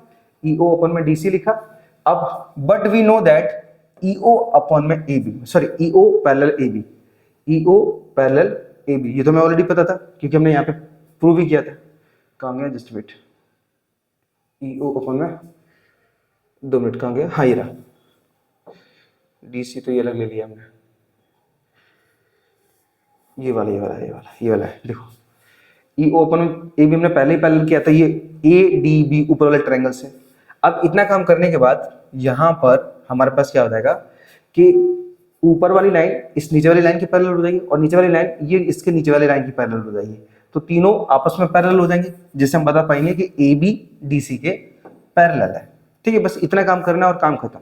ईओ अपन में डीसी लिखा। अब but we know that E O अपन में A B, sorry E O parallel A B, E O parallel A B, ये तो मैं ऑलरेडी पता था क्योंकि हमने यहाँ पे प्रूव ही किया था। कहाँ गया, जस्ट वेट, ईओ अपन में 2 मिनट, कहाँ गया, हाँ ये रहा, डीसी तो ये अलग ले लिया हमने, ये वाला ये वाला ये वाला ये वाला है, देखो ई ओपन ए बी हमने पहले ही पैरेलल किया था ये ए डी बी ऊपर वाले ट्रायंगल से। अब इतना काम करने के बाद यहाँ पर हमारे पास क्या हो जाएगा कि ऊपर वाली लाइन इस नीचे वाली लाइन की पैरेलल हो जाएगी, और नीचे वाली लाइन ये इसके नीचे वाली लाइन की पैरेलल हो जाएगी, तो तीनों आपस में पैरेलल हो जाएंगे, जिससे हम बता पाएंगे कि ए बी डी सी के पैरेलल है, ठीक है। बस इतना काम करना और काम खत्म।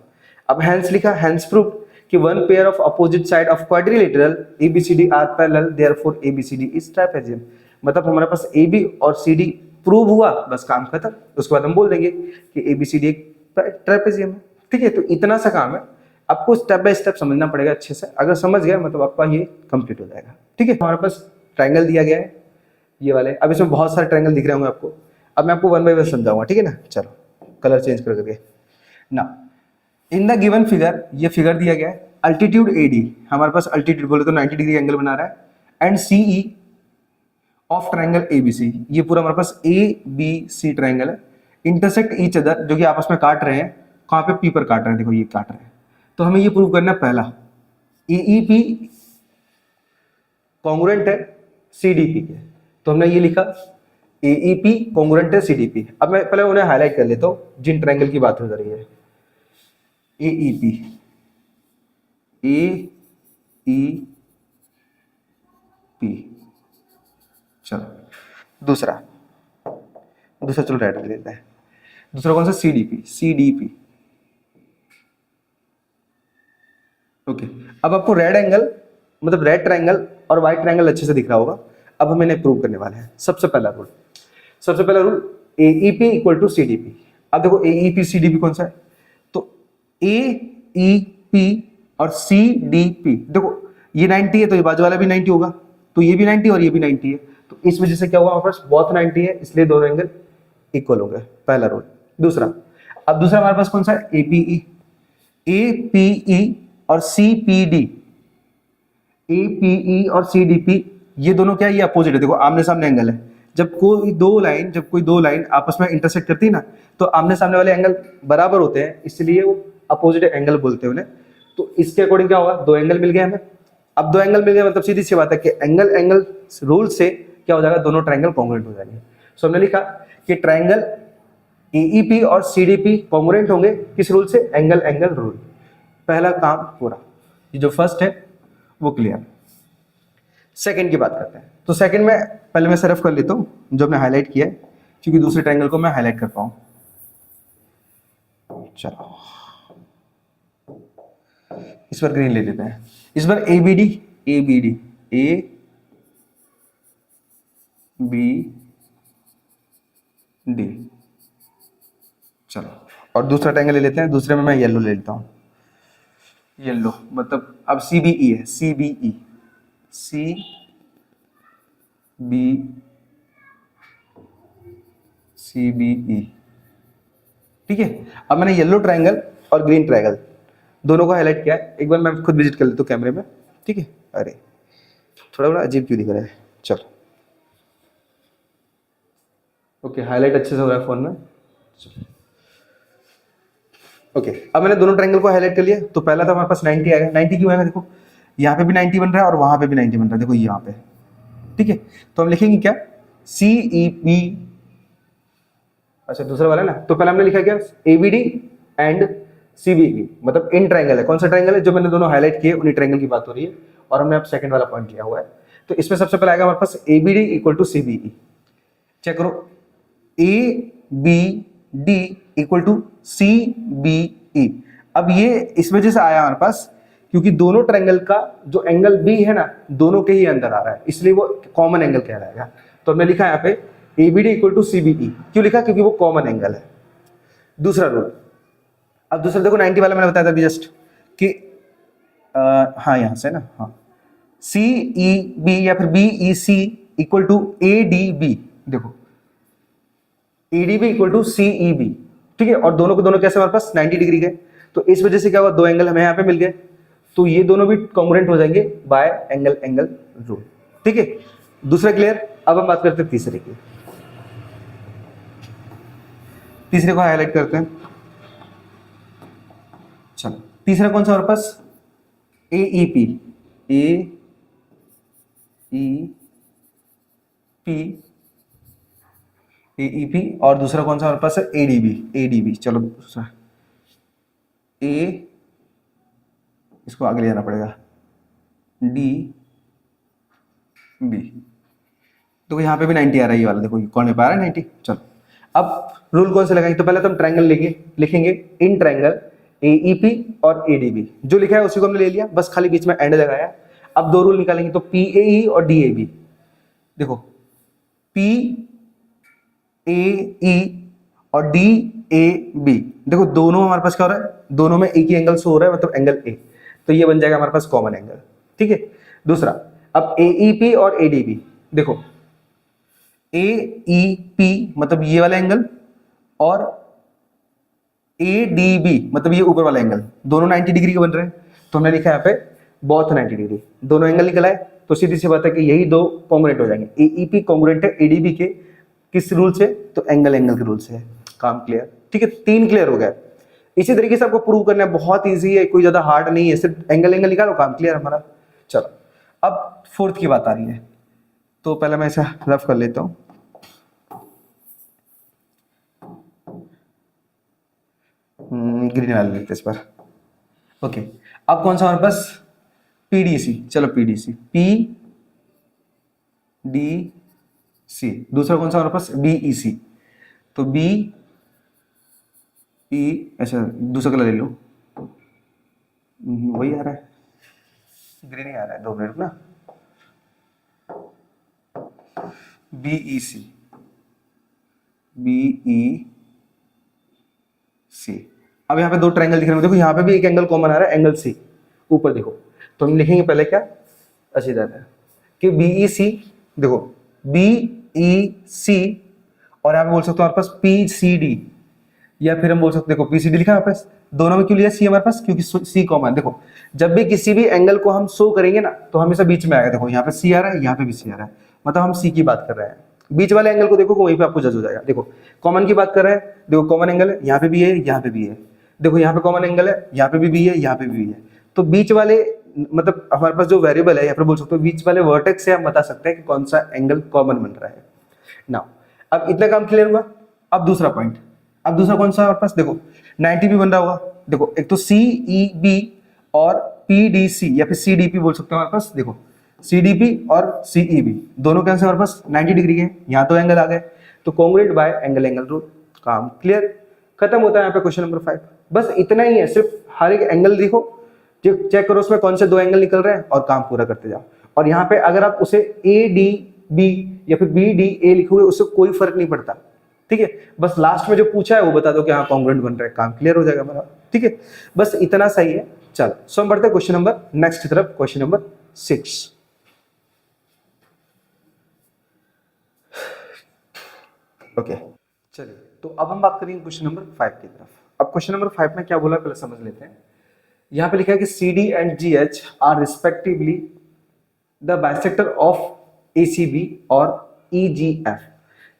अब हैंस लिखा, हैंस प्रूव कि one pair of opposite side of quadrilateral ABCD are parallel therefore ABCD is trapezium, मतलब हमारे पास AB और CD प्रूव हुआ, बस काम खत्म। उसके बाद हम बोल देंगे कि ABCD एक ट्रापेजियम है, ठीक है। तो इतना सा काम है, आपको स्टेप बाय स्टेप समझना पड़ेगा अच्छे से। अगर समझ गए मतलब आपका ये कंप्लीट हो जाएगा, ठीक है। हमारे पास ट्रायंगल दिया गया है ये वाले, अब इसमें बहुत सारे ट्रायंगल दिख रहे होंगे आपको। अब मैं आपको वन बाय वन समझाऊंगा, ठीक है ना। चलो कलर चेंज कर करके ना, इन द गिवन फिगर, ये फिगर दिया गया है, अल्टीट्यूड AD, हमारे पास अल्टीट्यूड बोले तो 90 डिग्री एंगल बना रहा है, and CE of triangle ABC, ये पूरा हमारे पास ABC ट्रायंगल है, इंटरसेक्ट ईच अदर, जो कि आपस में काट रहे हैं, कहाँ पे P पर काट रहे हैं, देखो ये काट रहे हैं। तो हमें ये प्रूव करना है, पहला AEP कॉन्ग्रुएंट है CDP के, तो हमने ये लिखा AEP कॉन्ग्रुएंट है CDP। अब मैं पहले उन्हें हाईलाइट कर लेता हूँ जिन ट्रायंगल की बात हो रही है, AEP चलो दूसरा चलो रेड ले लेते हैं। दूसरा कौन सा, CDP ओके। अब आपको रेड एंगल मतलब रेड ट्रायंगल और व्हाइट ट्रायंगल अच्छे से दिख रहा होगा। अब हम इन्हें प्रूव करने वाले हैं। सबसे पहला rule AEP equal to CDP। अब देखो AEP CDP कौन सा है, तो AEP और CDP, देखो ये 90 है तो ये बाजू वाला भी 90 होगा, तो ये भी 90 और ये भी 90 है, तो तो इस वजह से क्या हुआ, हमारे पास बोथ 90 है, इसलिए दोनों एंगल इक्वल हो गए, पहला रूल। दूसरा, अब दूसरा हमारे पास कौन सा है, एपीई। एपीई और सीपीडी, एपीई और सीडीपी ये दोनों क्या है, ये अपोजिट है। देखो आमने सामने एंगल है, जब कोई दो लाइन आपस में इंटरसेक्ट करती है ना, तो आमने सामने वाले एंगल बराबर होते हैं, इसलिए वो अपोजिट एंगल बोलते हैं उन्हें। तो इसके अकॉर्डिंग क्या होगा, दो एंगल मिल गए हमें। अब दो एंगल मिल गए मतलब सीधी सी बात है कि एंगल रूल से क्या हो जाएगा, दोनों ट्रायंगल कॉन्ग्रुएंट हो जाएंगे। सो हमने लिखा कि ट्रायंगल एईपी और सीडीपी कॉन्ग्रुएंट होंगे किस रूल से, एंगल रूल। पहला काम पूरा, ये जो फर्स्ट है वो क्लियर। सेकंड की बात करते हैं। तो सेकंड में पहले मैं सिर्फ कर लेता हूं जो हमने हाईलाइट किया है, क्योंकि दूसरे ट्रायंगल को मैं हाईलाइट कर पाऊं। चलो इस पर ग्रीन ले लेते हैं। इस बार एबीडी ए बी डी, चलो। और दूसरा ट्रायंगल ले लेते हैं, दूसरे में मैं येलो ले लेता हूं। येलो मतलब अब सीबीई है, सीबीई ठीक है। अब मैंने येलो ट्रायंगल और ग्रीन ट्रायंगल दोनों को हाईलाइट किया है। एक बार मैं खुद विजिट कर लेता हूँ कैमरे में, ठीक है। अरे थोड़ा बड़ा अजीब क्यों दिख रहा है, चलो ओके, हाईलाइट अच्छे से हो रहा है फोन में। ओके, अब मैंने दोनों ट्रायंगल को हाईलाइट कर लिया। तो पहला तो हमारे पास 90 आएगा। 90 क्यों आएगा, देखो यहाँ पे भी 90 बन रहा है और वहां पे भी 90 बन रहा है, देखो यहाँ पे, ठीक है। तो हम लिखेंगे क्या, सीईपी, अच्छा दूसरा वाला ना, तो पहले हमने लिखा क्या, एबीडी एंड सीबीई, मतलब इन ट्रायंगल है। कौन सा ट्रायंगल है, जो मैंने दोनों हाईलाइट किए उन्हीं ट्रायंगल की बात हो रही है, और हमने अब सेकंड वाला पॉइंट लिया हुआ है। तो इसमें सबसे पहले आएगा हमारे पास A B D equal to C B E. Check करो, A B D equal to C B E. अब ये इस वजह से आया हमारे पास क्योंकि दोनों ट्रायंगल का जो एंगल बी है ना, दोनों के ही अंदर आ रहा है, इसलिए वो कॉमन एंगल कहलाएगा। तो हमने लिखा यहाँ पे एबीडी इक्वल टू सीबीई, क्यों लिखा, क्योंकि वो कॉमन एंगल है। दूसरा रूल, अब दूसरा देखो 90 वाला मैंने बताया था अभी जस्ट कि हाँ यहाँ से ना, हाँ सी ई बी या फिर B E C equal to A D B, देखो एडीबी इक्वल टू सीईबी, ठीक है। और दोनों के दोनों कैसे हमारे पास 90 डिग्री के, तो इस वजह से क्या हुआ, दो एंगल हमें यहाँ पे मिल गए, तो ये दोनों भी कॉन्ग्रुएंट हो जाएंगे बाय एंगल रूल, ठीक है। दूसरा क्लियर। अब हम बात करते हैं तीसरे की। तीसरे को हाईलाइट करते हैं, चलो। तीसरा कौन सा हमारे पास, एईपी, एईपी, और दूसरा कौन सा हमारे पास है, एडीबी। चलो दूसरा ए, इसको आगे ले जाना पड़ेगा, डी बी। तो यहाँ पे भी 90 आ रहा है, ये वाला देखो कौन में पा रहा है 90। चलो अब रूल कौन से लगाएंगे, तो पहले तो हम ट्रायंगल लिखेंगे इन ट्रायंगल एईपी और एडीबी, जो लिखा है उसी को हमने ले लिया, बस खाली बीच में एंड लगाया। अब दो रूल निकालेंगे, तो पीएई और डीएबी। देखो पी ए ई और डी ए बी, देखो दोनों हमारे पास क्या हो रहा है, दोनों में एक ही एंगल शो हो रहा है, मतलब एंगल ए, तो ये बन जाएगा हमारे पास कॉमन एंगल, ठीक है। दूसरा, अब एईपी और एडीबी, देखो एईपी मतलब ये वाला एंगल और एडीबी मतलब ये ऊपर वाला एंगल, दोनों 90 डिग्री के बन रहे हैं। तो हमने लिखा है यहाँ पे बोथ 90 डिग्री, दोनों एंगल निकल आए, तो सीधी सी बात है कि यही दो कॉन्ग्रुएंट हो जाएंगे। एईपी कॉन्ग्रुएंट है एडीबी के, किस रूल से, तो एंगल के रूल से है। काम क्लियर, ठीक है। 3 क्लियर हो गया। इसी तरीके से आपको प्रूव करना है, बहुत इजी है, कोई ज्यादा हार्ड नहीं है, सिर्फ एंगल निकालो, काम क्लियर हमारा। चलो अब फोर्थ की बात आ रही है, तो पहले मैं इसे रफ कर लेता हूं। ग्रीन वाले लेते इस पर, ओके। अब कौन सा हमारे पास, पीडीसी, चलो पीडीसी, पी डी सी। दूसरा कौन सा हमारे पास, बीईसी, तो बी ई, अच्छा दूसरा कलर ले लो, वही आ रहा है, ग्रीन ही आ रहा है, 2 मिनट ना, बीईसी, बीईसी। अब यहाँ पे 2 ट्रायंगल दिख रहे हैं, देखो यहाँ पे भी एक एंगल कॉमन आ रहा है, एंगल सी, ऊपर देखो। तो हम लिखेंगे पहले क्या, अच्छी तरह कि बीईसी, देखो बी ई सी, और यहाँ पे बोल सकते हो हमारे पास पी सी डी, या फिर हम बोल सकते हैं देखो पी सी डी लिखा है हमारे पास, दोनों में क्यों लिया सी हमारे पास, क्योंकि सी कॉमन। देखो जब भी किसी भी एंगल को हम शो करेंगे ना तो हमेशा बीच में आएगा। देखो यहाँ पे सी आ रहा है, यहाँ पे भी सी आ रहा है, मतलब हम सी की बात कर रहे हैं। बीच वाले एंगल को देखो वहीं पे आपको जज हो जाएगा। देखो कॉमन की बात कर रहे हैं, देखो कॉमन एंगल है, यहाँ पे भी है, यहाँ पे भी है। देखो यहाँ पे कॉमन एंगल है, यहाँ पे भी है, यहाँ पे भी है। तो बीच वाले मतलब हमारे पास जो वेरिएबल है, यहाँ पे बोल सकते हो बीच वाले वर्टेक्स से हम बता सकते हैं कि कौन सा एंगल कॉमन बन रहा है। नाउ अब इतना काम क्लियर हुआ। अब दूसरा पॉइंट, अब दूसरा कौन सा हमारे पास, देखो 90 भी बन रहा होगा। देखो एक तो सी ई बी और पी डी सी या फिर सी डी पी बोल सकते हो हमारे पास। देखो सी डी पी और सी ई बी दोनों के आंसर हमारे पास 90 डिग्री है। यहाँ तो एंगल आ गए, तो congruent bye angle angle rule, काम क्लियर, खत्म होता है यहाँ पे क्वेश्चन नंबर 5। बस इतना ही है, सिर्फ हर एक एंगल देखो, चेक करो उसमें कौन से दो एंगल निकल रहे हैं और काम पूरा करते जाओ। और यहाँ पे अगर आप उसे ए डी बी या फिर बी डी ए लिखोगे उससे कोई फर्क नहीं पड़ता, ठीक है। बस लास्ट में जो पूछा है वो बता दो कि हाँ कॉन्ग्रुएंट बन रहा है, काम क्लियर हो जाएगा हमारा, ठीक है। बस इतना सही है। चलो सो हम बढ़ते हैं क्वेश्चन नंबर नेक्स्ट की तरफ, क्वेश्चन नंबर 6। ओके चलिए, तो अब हम बात करेंगे क्वेश्चन नंबर 5 की तरफ। अब क्वेश्चन नंबर 5 में क्या बोला पहले समझ लेते हैं। यहाँ पे लिखा है कि C D and G H are respectively the bisector of A C B और ई जी एफ।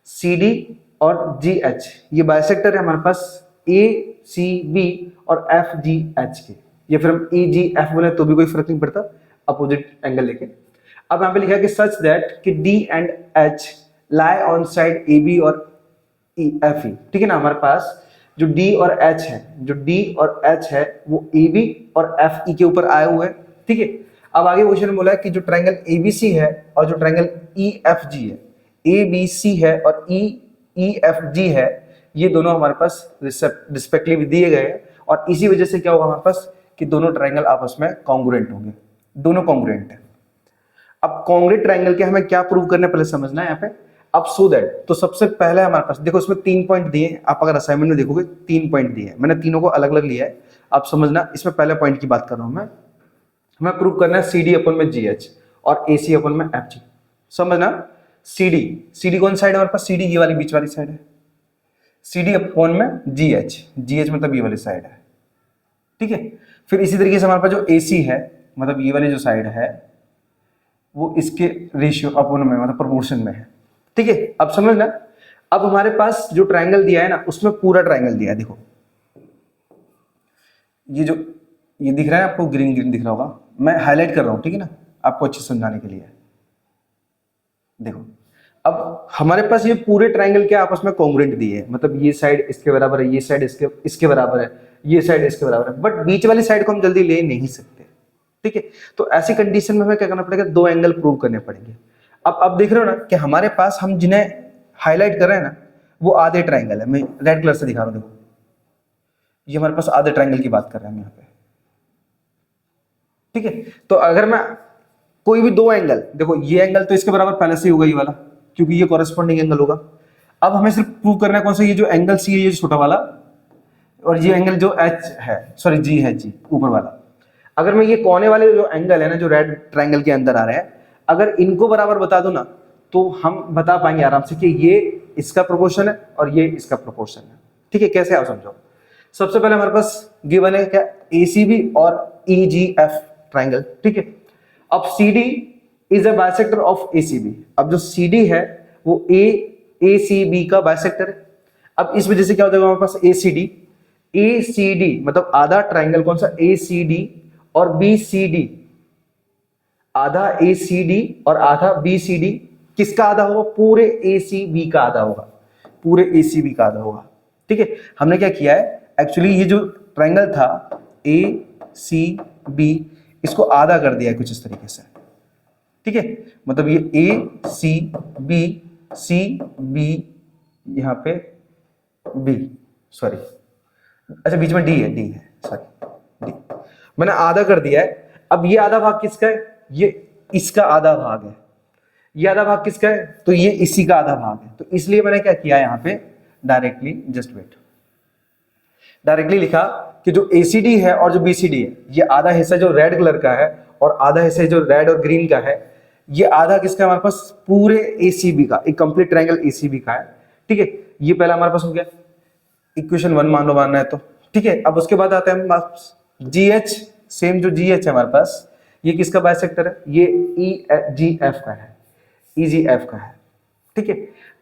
सी डी और जी एच ये बाइसेक्टर है हमारे पास ए सी बी और एफ जी एच के, या फिर हम ई जी एफ बोले तो भी कोई फर्क नहीं पड़ता, अपोजिट एंगल लेके। अब यहाँ पे लिखा है कि सच दैट कि D and H lie on side A B और ई एफ ई, ठीक है ना। हमारे पास जो डी और एच है, जो डी और एच है वो ए बी और एफ ई के ऊपर आए हुए हैं, ठीक है। अब आगे क्वेश्चन में बोला है कि जो ट्रायंगल ए बी सी है और जो ट्रायंगल ई एफ जी है, ए बी सी है और ई एफ जी है, ये दोनों हमारे पास रिस्पेक्टिवली दिए गए हैं। और इसी वजह से क्या होगा हमारे पास कि दोनों ट्रायंगल आपस में कॉन्ग्रुएंट होंगे, दोनों कॉन्ग्रुएंट है। अब कॉन्ग्रुएंट ट्रायंगल के हमें क्या प्रूव करना है पहले समझना है यहाँ पे। अब सो दैट, तो सबसे पहले हमारे पास देखो इसमें 3 पॉइंट दिए हैं। आप अगर असाइनमेंट में देखोगे 3 पॉइंट दिए हैं, मैंने तीनों को अलग अलग लिया है, आप समझना। इसमें पहले पॉइंट की बात कर रहा हूं मैं, हमें प्रूव करना है सी डी अपन में जी एच और ए सी अपन में एफ जी। समझना, सी डी कौन साइड है हमारे पास, सी डी ये वाली बीच वाली साइड है, सी डी अपन में जी एच मतलब ये वाली साइड है, ठीक है। फिर इसी तरीके से हमारे पास जो ए सी है, मतलब ये वाली जो साइड है वो इसके रेशियो अपन में मतलब प्रोपोर्शन में है, ठीक है। अब समझना, अब हमारे पास जो ट्रायंगल दिया है ना उसमें पूरा ट्रायंगल दिया है। देखो ये जो ये दिख रहा है आपको, ग्रीन ग्रीन दिख रहा होगा, मैं हाईलाइट कर रहा हूं, ठीक है ना, आपको अच्छे समझाने के लिए। देखो अब हमारे पास ये पूरे ट्रायंगल के आपस में कॉन्ग्रुएंट दिए हैं, मतलब ये साइड इसके बराबर है, ये साइड इसके बराबर है, ये साइड इसके बराबर है, बट बीच वाली साइड को हम जल्दी ले नहीं सकते, ठीक है। तो ऐसी कंडीशन में हमें क्या करना पड़ेगा, दो एंगल प्रूव करने पड़ेंगे। अब देख रहे हो ना कि हमारे पास हम जिन्हें हाईलाइट कर रहे हैं ना वो आधे ट्रायंगल है, मैं रेड कलर से दिखा रहा हूं। देखो ये हमारे पास आधे ट्रायंगल की बात कर रहे हैं हम यहाँ पे, ठीक है। तो अगर मैं कोई भी दो एंगल, देखो ये एंगल तो इसके बराबर पहले से ही होगा ये वाला, क्योंकि ये कॉरेस्पॉन्डिंग एंगल होगा। अब हमें सिर्फ प्रूव करना है कौन सा, ये जो एंगल सी है ये छोटा वाला, और ये एंगल जो एच है, सॉरी जी है, जी ऊपर वाला। अगर मैं ये कोने वाले जो एंगल है ना जो रेड ट्रायंगल के अंदर आ रहे हैं, अगर इनको बराबर बता दो ना तो हम बता पाएंगे आराम से कि ये इसका प्रोपोर्शन है और ये इसका प्रोपोर्शन है, ठीक है। कैसे आप समझो, सबसे पहले हमारे पास गिवन है क्या, एसीबी और ईजीएफ ट्रायंगल, ठीक है। अब CD is a bisector of ACB. अब जो सीडी है वो एसीबी का बाइसेक्टर है। अब इस वजह से क्या हो जाएगा हमारे पास एसीडी मतलब आधा ट्रायंगल कौन सा, एसीडी और बीसीडी, आधा एसीडी और आधा बीसीडी, किसका आधा होगा, पूरे एसीबी का आधा होगा, पूरे एसीबी का आधा होगा, ठीक है। हमने क्या किया है, एक्चुअली ये जो ट्रायंगल था एसीबी, इसको आधा कर दिया है कुछ इस तरीके से, ठीक है। मतलब ये एसीबी, सी बी, यहाँ पे बी, सॉरी अच्छा बीच में डी है सॉरी डी, मैंने आधा कर दिया है। अब ये आधा भाग किसका है, ये इसका आधा भाग है, ये आधा भाग किसका है, तो ये इसी का आधा भाग है। तो इसलिए मैंने क्या किया यहाँ पे डायरेक्टली, जस्ट वेट, डायरेक्टली लिखा कि जो एसीडी है और जो बीसीडी है, ये आधा हिस्सा जो रेड कलर का है और आधा हिस्सा जो रेड और ग्रीन का है, ये आधा किसका है हमारे पास, पूरे एसीबी का, एक कंप्लीट ट्रायंगल एसीबी का है, ठीक है। ये पहला हमारे पास हो गया, इक्वेशन 1 मान लो मानना है तो, ठीक है। अब उसके बाद आता है GH, सेम जो GH है हमारे पास, ये किसका बाइसेक्टर है, ये EGF का है, EGF का है, ठीक है।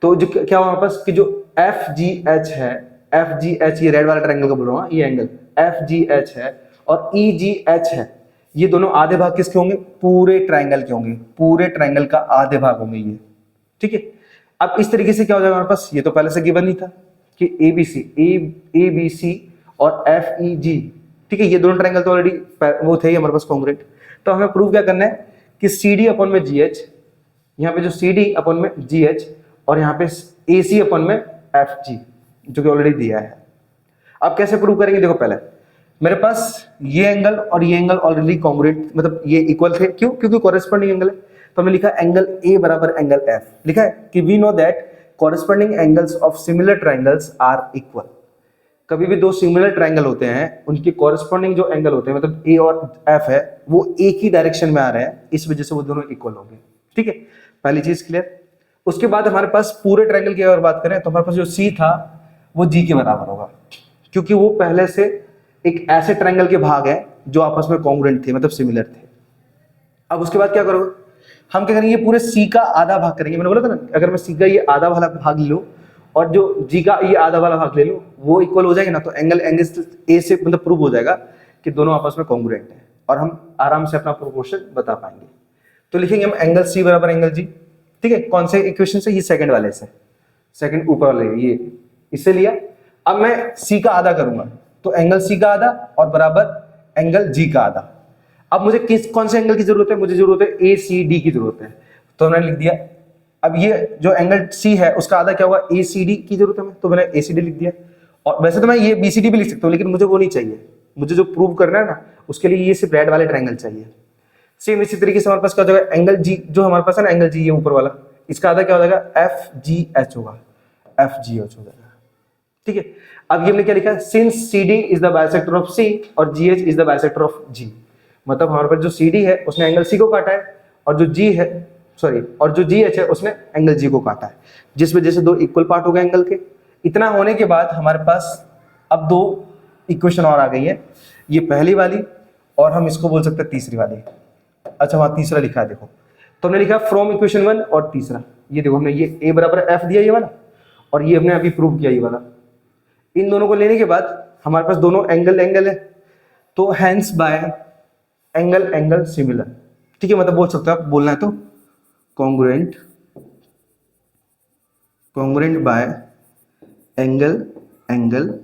तो जो क्या हुआ हमारे पास कि जो FGH है, FGH ये रेड वाला ट्रायंगल का बोल रहा हूँ, ये एंगल FGH है और EGH है, ये दोनों आधे भाग किसके होंगे, पूरे ट्रायंगल के होंगे, पूरे ट्रायंगल का आधे भाग होंगे ये, ठीक है। अब इस तरीके से क्या हो जाएगा हमारे पास, ये तो पहले से गिवन ही था कि ABC और FEG, ठीक है, ये दोनों ट्रायंगल तो ऑलरेडी वो थे ही हमारे पास कॉन्ग्रुएंट। तो हमें प्रूव क्या करना है कि CD अपॉन में GH, यहाँ पे जो CD अपॉन में GH और यहाँ पे AC अपॉन में FG, जो कि ऑलरेडी दिया है। अब कैसे प्रूव करेंगे, देखो पहले मेरे पास ये एंगल और ये एंगल ऑलरेडी कॉन्ग्रुएंट, मतलब ये इक्वल थे, क्यों, क्योंकि कॉरेस्पॉन्डिंग एंगल है। तो हमने लिखा एंगल A बराबर एंगल F, लिखा है कि we know that corresponding angles of similar triangles are equal. कभी भी दो सिमिलर ट्रायंगल होते हैं, उनके कॉरेस्पॉन्डिंग जो एंगल होते हैं, मतलब A और F है, वो एक ही डायरेक्शन में आ रहे हैं, इस वजह से वो दोनों इक्वल होंगे, ठीक है। पहली चीज क्लियर। उसके बाद हमारे पास पूरे ट्रायंगल की अगर बात करें तो हमारे पास जो C था वो G के बराबर होगा, क्योंकि वो पहले से एक ऐसे ट्रायंगल के भाग है जो आपस में कॉन्ग्रुएंट थे, मतलब सिमिलर थे। अब उसके बाद क्या करोगे, हम क्या करेंगे, पूरे C का आधा भाग करेंगे। मैंने बोला था ना, अगर मैं C का ये आधा वाला भाग ले लूं और जो G का ये आधा वाला भाग ले लूं, वो इक्वल हो जाएंगे ना, तो एंगल A से मतलब प्रूव हो जाएगा कि दोनों आपस में कॉन्ग्रुएंट है और हम आराम से अपना प्रोपोर्शन बता पाएंगे। तो लिखेंगे हम एंगल C बराबर एंगल G, ठीक है। कौन से इक्वेशन से, ये सेकंड वाले से, सेकंड ऊपर वाले ये इससे लिया। अब मैं C का आधा करूंगा तो एंगल C का आधा और बराबर एंगल G का आधा। अब मुझे कौन से एंगल की जरूरत है, मुझे जरूरत है ACD की जरूरत है, तो मैंने लिख दिया। अब ये जो एंगल C है उसका आधा क्या होगा, ACD की जरूरत है, तो मैंने ACD लिख दिया। और वैसे तो मैं ये BCD भी लिख सकता हूँ, लेकिन मुझे वो नहीं चाहिए, मुझे जो प्रूव करना है ना उसके लिए ये सिर्फ रेड वाले ट्रायंगल चाहिए। सेम इसी तरीके से हमारे पास क्या हो जाएगा, एंगल G जो हमारे पास है ना, एंगल G ये ऊपर वाला, इसका आधा क्या हो जाएगा, FGH होगा, FGH हो जाएगा, ठीक है। अब ये हमने क्या लिखा है, since CD is the bisector of C और GH is the bisector of G, मतलब हमारे पास जो CD है उसने एंगल C को काटा है और जो G है और जो GH है उसने एंगल G को काटा है, जिस वजह से दो इक्वल पार्ट हो गए एंगल के। इतना होने के बाद हमारे पास अब दो इक्वेशन और आ गई है, ये पहली वाली और हम इसको बोल सकते हैं तीसरी वाली। अच्छा वहां तीसरा लिखा है, देखो तो हमने लिखा फ्रॉम इक्वेशन 1 और तीसरा, ये देखो हमने ये A बराबर F दिया ये वाला, और ये हमने अभी प्रूव किया ये वाला। इन दोनों को लेने के बाद हमारे पास दोनों एंगल है, तो हैंस बाय एंगल सिमिलर, ठीक है। मतलब बोल सकते हो आप, बोलना है तो कॉन्ग्रुएंट बाय एंगल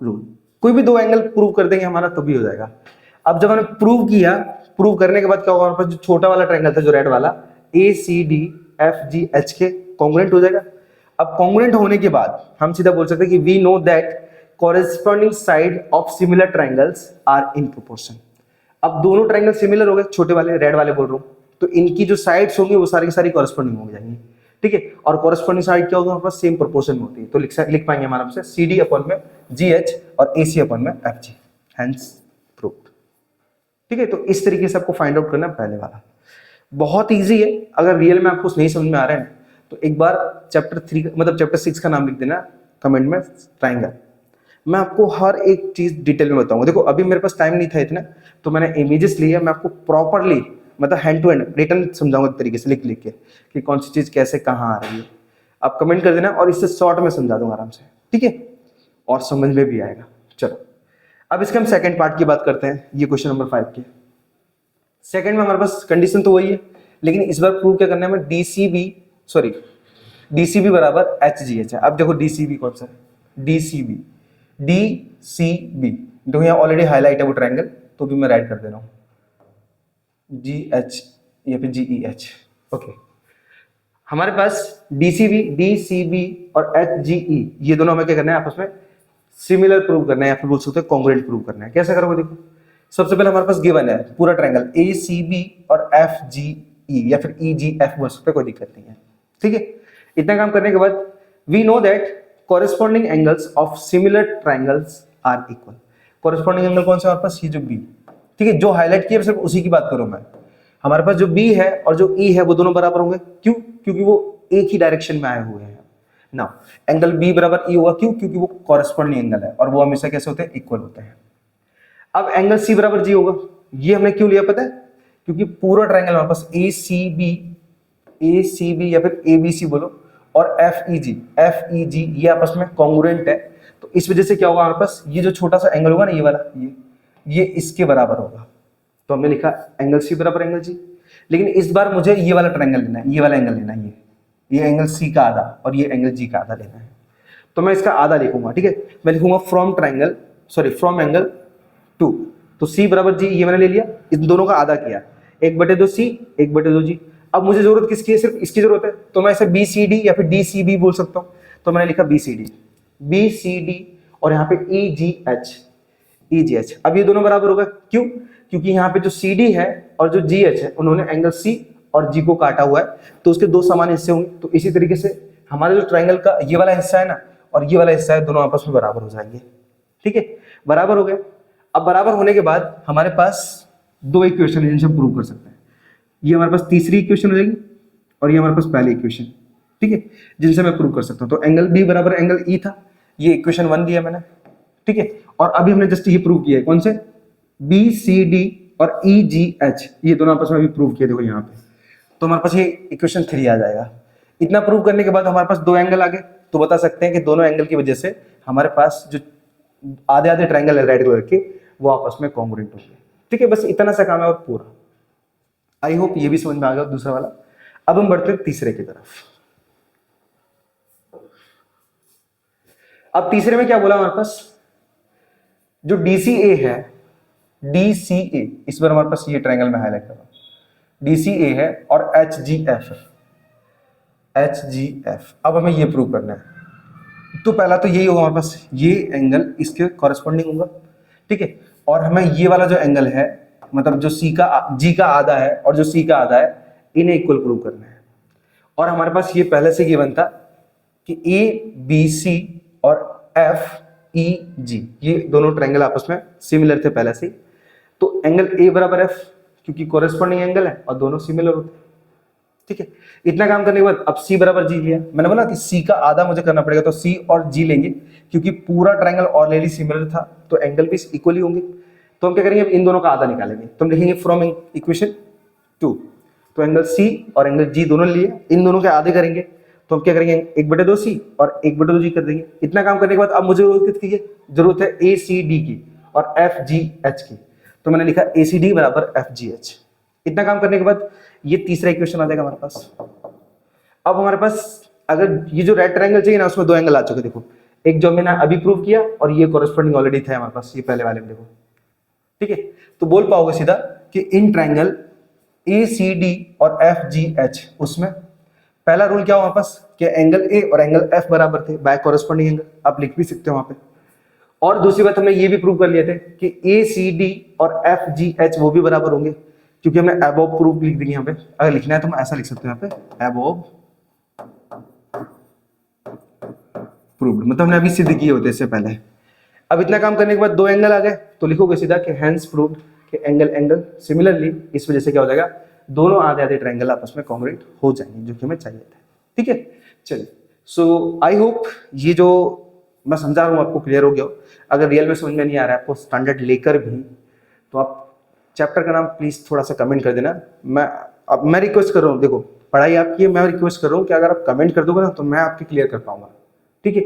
रूल। कोई भी दो एंगल प्रूव कर देंगे हमारा तो भी हो जाएगा। अब जब हमने प्रूव किया, प्रूव करने के बाद क्या होगा, हमारे पास जो छोटा वाला ट्रायंगल था जो रेड वाला, ACD FGH के कॉन्ग्रुएंट हो जाएगा। अब कॉन्ग्रुएंट होने के बाद हम सीधा बोल सकते हैं कि we know that corresponding side of similar triangles are in proportion. अब दोनों ट्रायंगल सिमिलर हो गए, छोटे वाले रेड वाले बोल रहा हूँ, तो इनकी जो साइड्स होंगी वो सारी की सारी कॉरेस्पॉन्डिंग हो जाएंगी, ठीक है। और कॉरेस्पॉन्डिंग साइड क्या होगा, हमारे पास सेम प्रोपोर्शन में होती है, तो लिख पाएंगे हमारे आपसे CD अपॉन में GH और AC अपॉन में FG, हेंस प्रूव्ड, ठीक है। तो इस तरीके से आपको फाइंड आउट करना है पहले वाला, बहुत इजी है। अगर रियल में आपको नहीं समझ में आ रहा है तो एक बार चैप्टर 3 मतलब चैप्टर 6 का नाम लिख देना कमेंट में, ट्रायंगल। मैं आपको हर एक चीज डिटेल में बताऊंगा। देखो अभी मेरे पास टाइम नहीं था इतना, तो मैंने इमेजेस लिए, मैं आपको प्रॉपरली मतलब हैंड टू हैंड रिटर्न समझाऊंगा तरीके से लिख के कि कौन सी चीज कैसे कहाँ आ रही है। आप कमेंट कर देना और इससे शॉर्ट में समझा दूंगा आराम से, ठीक है, और समझ में भी आएगा। चलो अब इसके हम सेकंड पार्ट की बात करते हैं, ये क्वेश्चन नंबर 5 की। सेकंड में हमारे पास कंडीशन तो वही है, लेकिन इस बार प्रूव क्या करना है, हमें DCB बराबर HGH है। अब देखो DCB कौन सा है, DCB देखो यहाँ ऑलरेडी हाईलाइट है वो ट्रायंगल, तो भी मैं राइट कर दे रहा हूँ GH या फिर GEH, ओके। हमारे पास DCB और HGE ये दोनों हमें क्या करना है, आपस में सिमिलर प्रूव करना है या फिर बोल सकते हैं कॉन्ग्रुएंट प्रूव करना है। कैसे करोगे, देखो सबसे पहले हमारे पास गिवन है पूरा ट्रायंगल ACB और FGE या फिर EGF बोल सकते हैं, कोई दिक्कत नहीं है, ठीक है। इतना काम करने के बाद we know that corresponding angles of similar triangles are equal। corresponding angle कौन सा हमारे पास, ये जो B, ठीक है, जो हाईलाइट किया सिर्फ उसी की बात करूं मैं, हमारे पास जो बी है और जो ई है वो दोनों बराबर होंगे। क्यों? क्योंकि वो एक ही डायरेक्शन में आए हुए हैं। नाउ एंगल बी बराबर ई होगा, क्यों? क्योंकि वो कॉरेस्पॉन्डिंग एंगल है और वो हमेशा कैसे होते हैं? इक्वल होते हैं। अब एंगल सी बराबर जी होगा, ये हमने क्यों लिया पता है? क्योंकि पूरा ट्रायंगल हमारे पास ए सी बी या फिर ए बी सी बोलो और एफ ई जी ये आपस में कॉन्ग्रुएंट है। तो इस वजह से क्या होगा हमारे पास, ये जो छोटा सा एंगल होगा ना ये वाला, ये इसके बराबर होगा। तो हमने लिखा एंगल सी बराबर एंगल जी। लेकिन इस बार मुझे ये वाला ट्रायंगल लेना है, ये वाला एंगल लेना है, ये एंगल सी का आधा और ये एंगल जी का आधा लेना है। तो मैं इसका आधा लिखूंगा, ठीक है। मैं लिखूंगा फ्रॉम एंगल टू। तो सी बराबर जी ये मैंने ले लिया, इन दोनों का आधा किया, 1/2 सी 1/2 जी। अब मुझे जरूरत किसकी है? सिर्फ इसकी जरूरत है। तो मैं इसे बी सी डी या फिर डी सी बी बोल सकता हूं। तो मैंने लिखा बी सी डी और यहाँ पे ई जी एच। अब ये दोनों बराबर होगा, क्यों? क्योंकि यहाँ पे जो सी डी है और जो जी एच है उन्होंने एंगल सी और जी को काटा हुआ है, तो उसके दो समान हिस्से होंगे। तो इसी तरीके से हमारे जो ट्राइंगल का ये वाला हिस्सा है ना और ये वाला हिस्सा है, दोनों आपस में बराबर हो जाएंगे। ठीक है, बराबर हो गए। अब बराबर होने के बाद हमारे पास दो इक्वेशन है जिनसे हम प्रूव कर सकते हैं। ये हमारे पास तीसरी इक्वेशन हो जाएगी और ये हमारे पास पहली इक्वेशन, ठीक है, जिनसे मैं प्रूव कर सकता हूं। तो एंगल बी बराबर एंगल ई था, ये इक्वेशन 1 दिया मैंने, ठीक है। और अभी हमने जस्ट ये प्रूव किया है, कौन से? बी सी डी और ई जी एच, ये दोनों आपस में अभी प्रूव किए, देखो यहाँ पे। तो हमारे पास ये इक्वेशन 3 आ जाएगा। इतना प्रूव करने के बाद हमारे पास दो एंगल आ गए, तो बता सकते हैं कि दोनों एंगल की वजह से हमारे पास जो आधे आधे ट्रायंगल है रेड कलर के, वो आपस में कॉन्ग्रुएंट होंगे। ठीक है, बस इतना सा काम है और पूरा। आई होप ये भी समझ में आ गया दूसरा वाला। अब हम बढ़ते हैं तीसरे की तरफ। अब तीसरे में क्या बोला हमारे पास? जो DCA है, DCA, इस बार हमारे पास ये ट्रायंगल में हाईलाइट कर रहा हूं, DCA है और HGF है, HGF। अब हमें ये प्रूव करना है। तो पहला तो यही होगा हमारे पास, ये एंगल इसके कॉरेस्पॉन्डिंग होगा, ठीक है। और हमें ये वाला जो एंगल है, मतलब जो G का आधा है और जो C का आधा है, इन्हें इक्वल प्रूव करना है। और हमारे पास ये पहले से गिवन था कि ABC और FEG ये दोनों ट्रायंगल आपस में सिमिलर थे पहले से। तो एंगल A बराबर F, क्योंकि कॉरेस्पॉन्डिंग एंगल है और दोनों सिमिलर होते हैं, ठीक है। इतना काम करने के बाद अब C बराबर G लिया। मैंने बोला कि C का आधा मुझे करना पड़ेगा, तो C और G लेंगे, क्योंकि पूरा ट्रायंगल ऑलरेडी सिमिलर था, तो एंगल भी इक्वल ही होंगे। तो हम क्या करेंगे, इन दोनों का आधा निकालेंगे। तो हम लिखेंगे फ्रॉम इक्वेशन 2। तो एंगल C और एंगल G दोनों लिए, इन दोनों के आधे करेंगे। तो हम क्या करेंगे, 1/2 C और 1/2 G कर देंगे। इतना काम करने के बाद अब मुझे जरूरत है ACD की और FGH की। तो मैंने लिखा ACD बराबर FGH। इतना काम करने के बाद ये तीसरा इक्वेशन आ जाएगा हमारे पास। अब हमारे पास अगर ये जो रेड ट्रायंगल चाहिए ना, उसमें दो एंगल आ चुके, देखो, एक जो मैंने अभी प्रूव किया और ये कॉरेस्पॉन्डिंग ऑलरेडी था हमारे पास, ये पहले वाले में देखो, ठीक है। तो बोल पाओगे सीधा कि इन ट्रायंगल ACD और FGH, उसमें पहला रूल क्या हो हमारे पास कि एंगल A और एंगल F बराबर थे, बाय कॉरेस्पॉन्डिंग एंगल, आप लिख भी सकते हो वहां पे। और दूसरी बात हमने ये भी प्रूव कर लिए थे कि ACD और FGH वो भी बराबर होंगे, क्योंकि हमने अबव प्रूफ लिख दी यहाँ पे। अगर लिखना है तो हम ऐसा लिख सकते हैं यहाँ पे, अबव प्रूव्ड, मतलब हमने अभी सिद्ध किए होते इससे पहले। अब इतना काम करने के बाद दो एंगल आ गए, तो लिखोगे सीधा कि हेंस प्रूव्ड कि एंगल सिमिलरली, इस वजह से क्या हो जाएगा, दोनों आधे आधे ट्रायंगल आपस में कॉन्ग्रुएंट हो जाएंगे, जो कि हमें चाहिए था। ठीक है, चलिए। सो आई होप ये जो मैं समझा रहा हूँ आपको क्लियर हो गया हो। अगर रियल में समझ में नहीं आ रहा है आपको स्टैंडर्ड लेकर भी, तो आप चैप्टर का नाम प्लीज थोड़ा सा कमेंट कर देना। मैं रिक्वेस्ट कर रहा हूँ, देखो पढ़ाई आपकी है, मैं रिक्वेस्ट कर रहा हूँ कि अगर आप कमेंट कर दोगे ना तो मैं आपकी क्लियर कर पाऊंगा, ठीक है।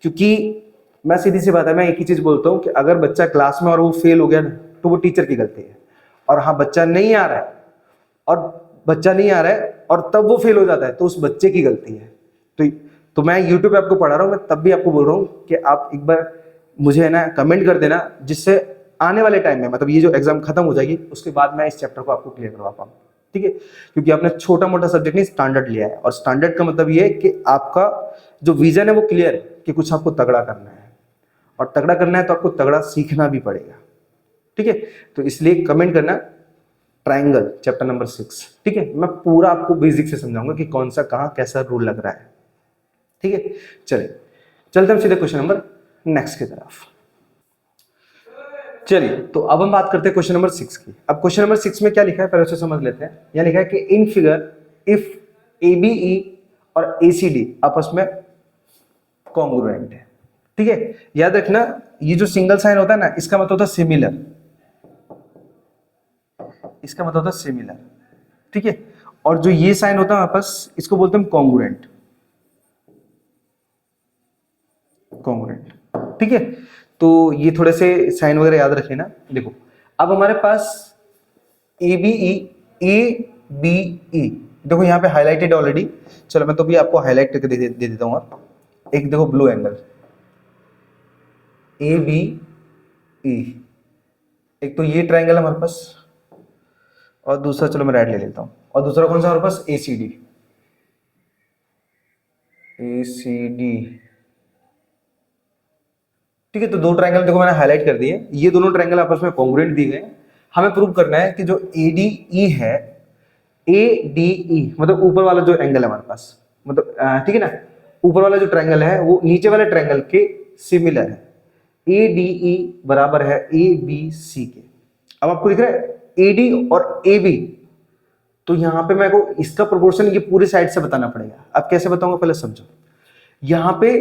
क्योंकि मैं सीधी सी बात है, मैं एक ही चीज बोलता हूँ कि अगर बच्चा क्लास में और वो फेल हो गया ना, तो वो टीचर की गलती है। और हाँ, बच्चा नहीं आ रहा है और तब वो फेल हो जाता है, तो उस बच्चे की गलती है। तो मैं यूट्यूब पे आपको पढ़ा रहा हूँ, मैं तब भी आपको बोल रहा हूँ कि आप एक बार मुझे है ना कमेंट कर देना, जिससे आने वाले टाइम में, मतलब ये जो एग्जाम खत्म हो जाएगी उसके बाद मैं इस चैप्टर को आपको क्लियर करवा पाऊँ, ठीक है। क्योंकि आपने छोटा मोटा सब्जेक्ट नहीं, स्टैंडर्ड लिया है, और स्टैंडर्ड का मतलब ये है कि आपका जो विजन है वो क्लियर है कि कुछ आपको तगड़ा करना है, और तगड़ा करना है तो आपको तगड़ा सीखना भी पड़ेगा, ठीक है। तो इसलिए कमेंट करना ट्रायंगल चैप्टर नंबर 6, ठीक है। मैं पूरा आपको बेसिक से समझाऊंगा कि कौन सा कहाँ कैसा रूल लग रहा है, ठीक है। चलिए चलते हम सीधे क्वेश्चन नंबर नेक्स्ट की तरफ। चलिए, तो अब हम बात करते हैं क्वेश्चन नंबर 6 की। अब क्वेश्चन नंबर 6 में क्या लिखा है पहले उसे समझ लेते हैं। यह लिखा है कि इन फिगर इफ ABE और ACD आपस में कॉन्ग्रुएंट है। ठीक है, याद रखना ये जो सिंगल साइन होता है ना, इसका मतलब होता है सिमिलर, इसका मतलब होता है सिमिलर। ठीक है, और जो ये साइन होता है आपस, इसको बोलते हैं कॉन्ग्रुएंट, कॉन्ग्रुएंट। ठीक है, तो ये थोड़े से साइन वगैरह याद रखें ना। देखो अब हमारे पास ABE, ABE देखो यहाँ पे हाईलाइटेड ऑलरेडी। चलो मैं तो भी आपको हाईलाइट करके दे देता हूँ। एक देखो ब्लू एंगल ABE, एक तो ये ट्रायंगल है हमारे पास, और दूसरा चलो मैं राइट ले लेता हूँ, और दूसरा कौन सा हमारे पास ACD, ACD। ठीक है, तो दो ट्रायंगल देखो मैंने हाईलाइट कर दिए, ये दोनों ट्रायंगल आपस में कॉन्ग्रुएंट दिए गए। हमें प्रूव करना है कि जो ADE है, ADE मतलब ऊपर वाला जो एंगल है हमारे पास, मतलब ठीक है ना, ऊपर वाला जो ट्रायंगल है वो नीचे वाले ट्रायंगल के सिमिलर है। ADE बराबर है ABC के। अब आपको दिख रहा है AD और AB, तो यहां पे मेरे को इसका प्रोपोर्शन ये पूरे साइड से बताना पड़ेगा। अब कैसे बताऊंगा पहले समझो। यहां पे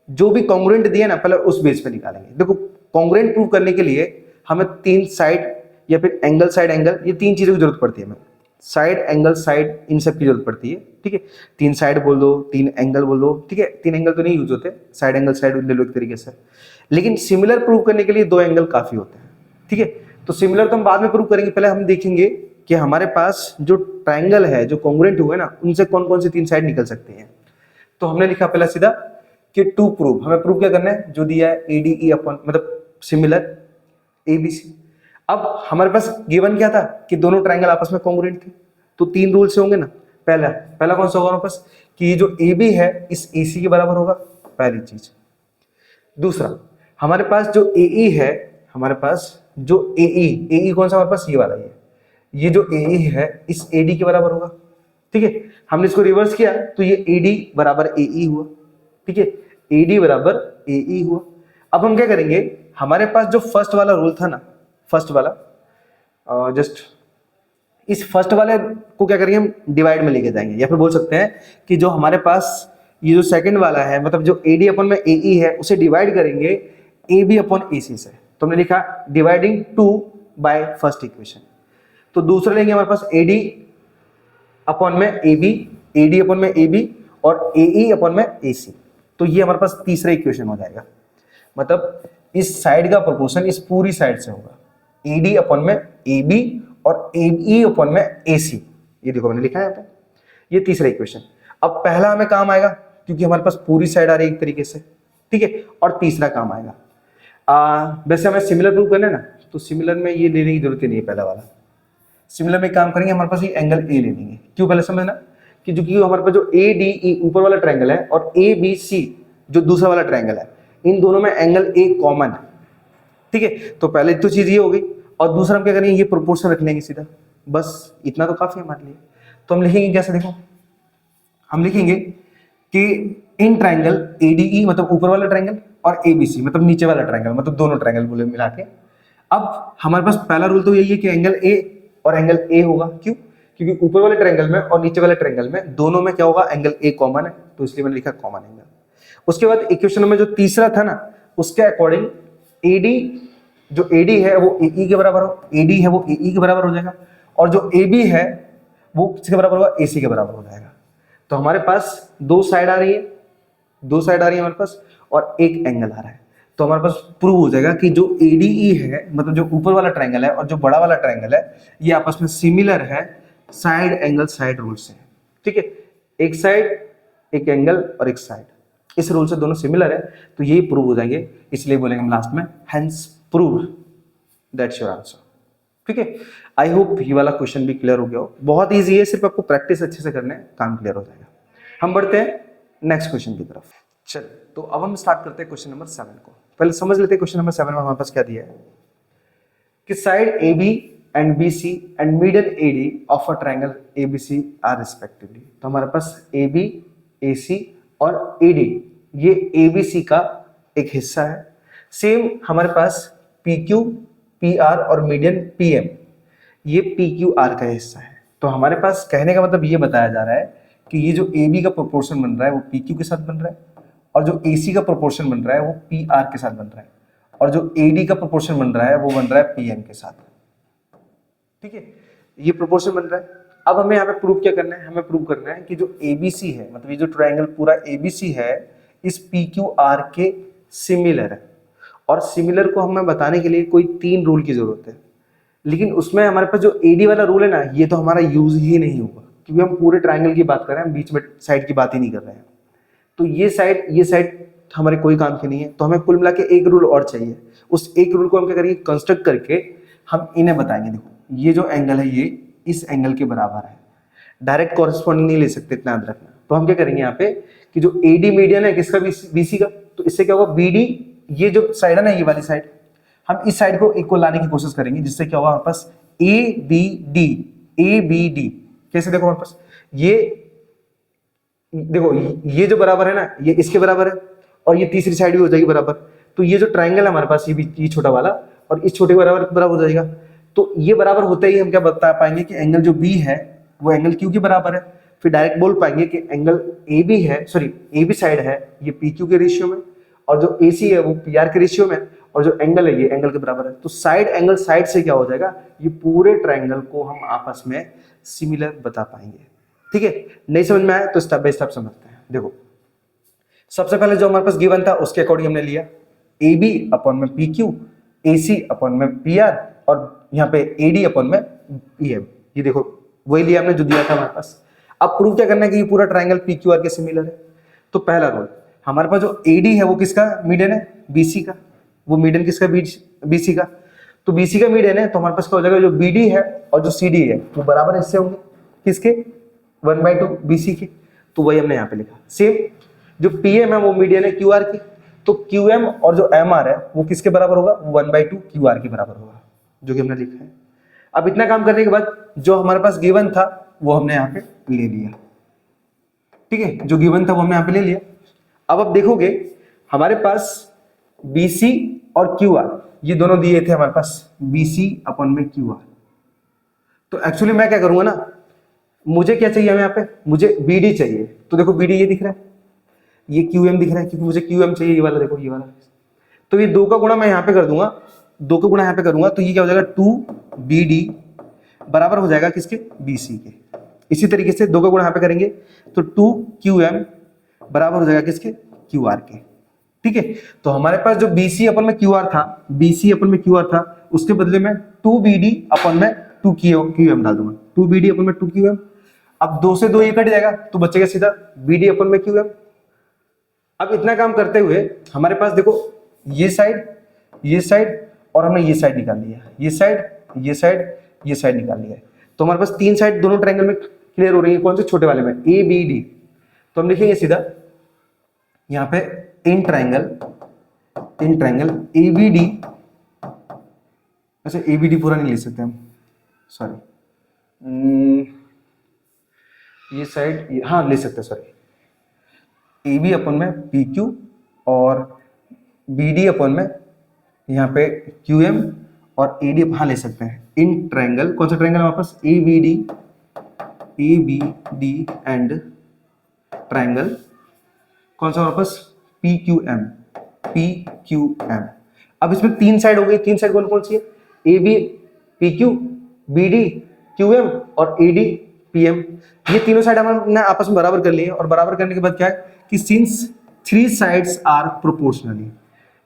जो भी कॉन्ग्रुएंट दिया ना, पहले उस बेस पे निकालेंगे। देखो कॉन्ग्रुएंट प्रूव करने के लिए हमें तीन साइड या फिर एंगल साइड एंगल, ये तीन चीजों की जरूरत पड़ती है हमें। साइड एंगल साइड, इन सब की जरूरत पड़ती है। ठीक है, तीन साइड बोल दो, तीन एंगल बोल दो। ठीक है, तीन एंगल तो नहीं यूज होते, साइड एंगल साइड ले लो एक तरीके से, लेकिन सिमिलर प्रूव करने के लिए दो एंगल काफी होते हैं। ठीक है, तो सिमिलर तो हम बाद में प्रूव करेंगे, पहले हम देखेंगे कि हमारे पास जो ट्रायंगल है जो कॉन्ग्रुएंट हुए ना, उनसे कौन कौन सी तीन साइड निकल सकती हैं। तो हमने लिखा पहला सीधा कि टू प्रूव, हमें प्रूव क्या करना है, जो दिया है ADE अपन मतलब सिमिलर ABC। अब हमारे पास गिवन क्या था कि दोनों ट्रायंगल आपस में कॉन्ग्रुएंट थे, तो तीन रूल से होंगे ना। पहला कौन सा होगा हमारे पास कि ये जो AB है इस AC के बराबर होगा, पहली चीज। दूसरा हमारे पास जो AE है, हमारे पास जो AE कौन सा हमारे पास, ये वाला ये जो AE है इस AD के बराबर होगा। ठीक है, हमने इसको रिवर्स किया तो ये AD बराबर AE हुआ। ठीक है, AD बराबर AE हुआ। अब हम क्या करेंगे, हमारे पास जो फर्स्ट वाला रूल था ना, फर्स्ट वाला, जस्ट इस फर्स्ट वाले को क्या करेंगे हम डिवाइड में लेके जाएंगे, या फिर बोल सकते हैं कि जो हमारे पास ये जो सेकंड वाला है, मतलब जो AD अपन में AE है, उसे डिवाइड करेंगे AB अपॉन AC से। तो हमने लिखा डिवाइडिंग 2 बाय फर्स्ट इक्वेशन। तो दूसरा लेंगे हमारे पास AD अपॉन में AB, AD अपॉन में AB और AE अपॉन में AC। तो ये हमारे पास तीसरा इक्वेशन हो जाएगा, मतलब इस साइड का प्रोपोर्शन इस पूरी साइड से होगा, AD अपॉन में AB और AE अपॉन में AC। ये देखो मैंने लिखा है यहाँ पे, ये तीसरा इक्वेशन। अब पहला हमें काम आएगा क्योंकि हमारे पास पूरी साइड आ रही है एक तरीके से। ठीक है, और तीसरा काम आएगा वैसे हमें सिमिलर प्रूव करना है ना, तो सिमिलर में ये लेने की जरूरत ही नहीं है। पहला वाला सिमिलर में काम करेंगे, हमारे पास ये एंगल A ले लेंगे। क्यों, पहले समझना कि जो कि हमारे पास जो ADE ऊपर वाला ट्रायंगल है और ABC जो दूसरा वाला ट्रायंगल है, इन दोनों में एंगल A कॉमन है। ठीक है, तो पहले तो चीज ये हो गई, और दूसरा हम क्या करेंगे, ये प्रोपोर्शन रख लेंगे सीधा, बस इतना तो काफी है हमारे लिए। तो हम लिखेंगे कैसे, देखो हम लिखेंगे कि इन ट्रायंगल ADE मतलब ऊपर वाला ट्रायंगल और ABC मतलब नीचे वाला ट्रायंगल, मतलब दोनों ट्रायंगल बोले मिला के। अब हमारे पास पहला रूल तो यही है कि एंगल A और एंगल A होगा। क्यों, क्योंकि ऊपर वाले ट्रायंगल में और नीचे वाले ट्रायंगल में दोनों में क्या होगा, एंगल A कॉमन है, तो इसलिए मैंने लिखा कॉमन एंगल। उसके बाद इक्वेशन में जो तीसरा था ना, उसके अकॉर्डिंग AD जो AD है वो AE के बराबर हो, AD है वो AE के बराबर हो जाएगा, और जो AB है वो किसके बराबर होगा, AC के बराबर हो जाएगा। तो हमारे पास दो साइड आ रही है, दो साइड आ रही है हमारे पास, और एक एंगल आ रहा है। तो हमारे पास प्रूव हो जाएगा कि जो ADE है मतलब जो ऊपर वाला ट्रायंगल है और जो बड़ा वाला ट्रायंगल है, ये आपस में सिमिलर है साइड एंगल साइड रूल से। ठीक है, एक साइड एक एंगल और एक साइड, इस रूल से दोनों सिमिलर है, तो ये प्रूव हो जाएंगे। इसलिए बोलेंगे हम लास्ट में hence prove, that's your answer. ठीक है, आई होप ये वाला क्वेश्चन भी क्लियर हो गया हो। बहुत इजी है, सिर्फ आपको प्रैक्टिस अच्छे से करना है, काम क्लियर हो जाएगा। हम बढ़ते हैं नेक्स्ट क्वेश्चन की तरफ। चल, तो अब हम स्टार्ट करते हैं क्वेश्चन नंबर 7 को। पहले समझ लेते हैं क्वेश्चन नंबर 7 में हमारे पास क्या दिया है कि side AB and BC and middle AD of a triangle ABC are respectively. तो हमारे पास AB, AC और AD ये ABC का एक हिस्सा है। सेम हमारे पास PQ पी आर और मीडियन पी एम, ये पी क्यू आर का हिस्सा है। तो हमारे पास कहने का मतलब ये बताया जा रहा है कि ये जो ए बी का प्रोपोर्शन बन रहा है वो पी क्यू के साथ बन रहा है, और जो ए सी का प्रोपोर्शन बन रहा है वो पी आर के साथ बन रहा है, और जो ए डी का प्रोपोर्शन बन रहा है वो बन रहा है पी एम के साथ। ठीक है, ये प्रोपोर्शन बन रहा है। अब हमें यहाँ पे प्रूव क्या करना है, हमें प्रूव करना है कि जो एबीसी है, मतलब ये जो ट्रायंगल पूरा एबीसी है इस पी क्यू आर के सिमिलर है। और सिमिलर को हमें बताने के लिए कोई 3 रूल की जरूरत है, लेकिन उसमें हमारे पास जो एडी वाला रूल है ना, ये तो हमारा यूज ही नहीं होगा, क्योंकि हम पूरे ट्रायंगल की बात कर रहे हैं, बीच में साइड की बात ही नहीं कर रहे हैं। तो ये साइड हमारे कोई काम की नहीं है, तो हमें कुल मिला के एक रूल और चाहिए। उस एक रूल को हम क्या करेंगे, कंस्ट्रक्ट करके हम इन्हें बताएंगे। देखो ये जो एंगल है ये इस एंगल के बराबर है, डायरेक्ट कॉरेस्पॉन्डिंग नहीं ले सकते, इतना याद रखना। तो हम क्या करेंगे यहाँ पे कि जो एडी मीडियन है किसका, बीसी का, तो इससे क्या होगा बीडी, ये जो साइड है ना ये वाली साइड, हम इस साइड को इक्वल लाने की कोशिश करेंगे, जिससे क्या होगा हमारे पास ए बी डी। कैसे, देखो हमारे पास ये देखो ये जो बराबर है ना ये इसके बराबर है, और ये तीसरी साइड भी हो जाएगी बराबर। तो ये जो ट्राइंगल है हमारे पास ये छोटा वाला और इस छोटे बराबर हो जाएगा। तो ये बराबर होते ही हम क्या बता पाएंगे कि एंगल जो बी है वो एंगल क्यू के बराबर है। फिर डायरेक्ट बोल पाएंगे कि एंगल ए बी है, सॉरी ए बी साइड है ये पी क्यू के रेशियो में, और जो ए सी है वो पी आर के रेशियो में, और जो एंगल है ये एंगल के बराबर है। तो साइड एंगल साइड से क्या हो जाएगा, ये पूरे ट्राइंगल को हम आपस में सिमिलर बता पाएंगे। ठीक है, नहीं समझ में आया तो स्टेप बाय स्टेप समझते हैं। देखो सबसे पहले जो हमारे पास गिवन था उसके अकॉर्डिंग हमने लिया ए बी अपॉन में पी क्यू, ए सी अपॉन में पी आर, और यहाँ पे ए डी अपॉन में पी एम। ये देखो वही लिया हमने जो दिया था हमारे पास। अब प्रूव क्या करना है कि ये पूरा ट्राइंगल पी क्यू आर के सिमिलर है। तो पहला रूल, हमारे पास जो ए डी है वो किसका मीडियन है, बीसी का। वो मीडियन किसका, बीसी का। तो बीसी का मीडियन है, तो हमारे पास क्या हो जाएगा, जो बीडी है और जो सीडी है वो बराबर हिस्से होंगे किसके, 1/2 बीसी के। तो वही हमने यहाँ पे लिखा। सेम जो पीएम है वो मीडियन है क्यूआर की, तो क्यूएम और जो एमआर है वो किसके बराबर होगा, 1/2 क्यूआर के बराबर होगा, जो कि हमने लिखा है। अब इतना काम करने के बाद जो हमारे पास गिवन था वो हमने यहाँ पे ले लिया। ठीक है, जो गिवन था वो हमने यहाँ पे ले लिया। अब देखोगे हमारे पास बीसी और क्यूआर ये दोनों दिए थे हमारे पास, बीसी अपॉन में क्यूआर। तो एक्चुअली मैं क्या करूंगा ना, मुझे क्या चाहिए हमें यहाँ पे, मुझे बीडी चाहिए। तो देखो बीडी ये दिख रहा है, ये क्यूएम दिख रहा है, क्योंकि मुझे क्यूएम चाहिए, ये वाला देखो ये वाला। तो ये 2 का गुणा मैं यहाँ पे कर दूंगा, 2 का गुणा यहाँ पे करूंगा, तो ये क्या हो जाएगा 2BD बराबर हो जाएगा किसके, BC के। इसी तरीके से 2 का गुणा यहाँ पे करेंगे तो 2QM बराबर हो जाएगा किसके, QR के। ठीक है, तो हमारे पास जो BC अपन में QR था, BC अपन में QR था, उसके बदले में 2BD अपन में 2QM डाल दूंगा, 2BD अपन में 2QM। अब 2 से 2 ये कट जाएगा तो बचेगा सीधा BD अपन में QM। अब इतना काम करते हुए हमारे पास देखो ये साइड और हमने ये साइड निकाल लिया, ये साइड निकाल लिया है। तो हमारे पास 3 साइड दोनों ट्रायंगल में क्लियर हो रही है, कौन से, छोटे वाले में, ABD। तो हम लिखेंगे सीधा यहाँ पे इन ट्रायंगल ABD। अच्छा ABD पूरा नहीं ले सकते हम, सॉरी, ये साइड हाँ ले सकते हैं, सॉरी, AB अपन में PQ और BD अपन में यहाँ पे QM और AD हाँ ले सकते हैं। इन ट्रायंगल, कौन सा ट्रायंगल हमारे पास, ABD एंड ट्रायंगल कौन सा हमारे पास, PQM। अब इसमें 3 साइड हो गई, 3 साइड कौन सी है, AB PQ BD QM और AD PM। ये तीनों साइड हमने आपस में बराबर कर लिए, और बराबर करने के बाद क्या है कि सिंस 3 साइड्स आर प्रोपोर्शनली,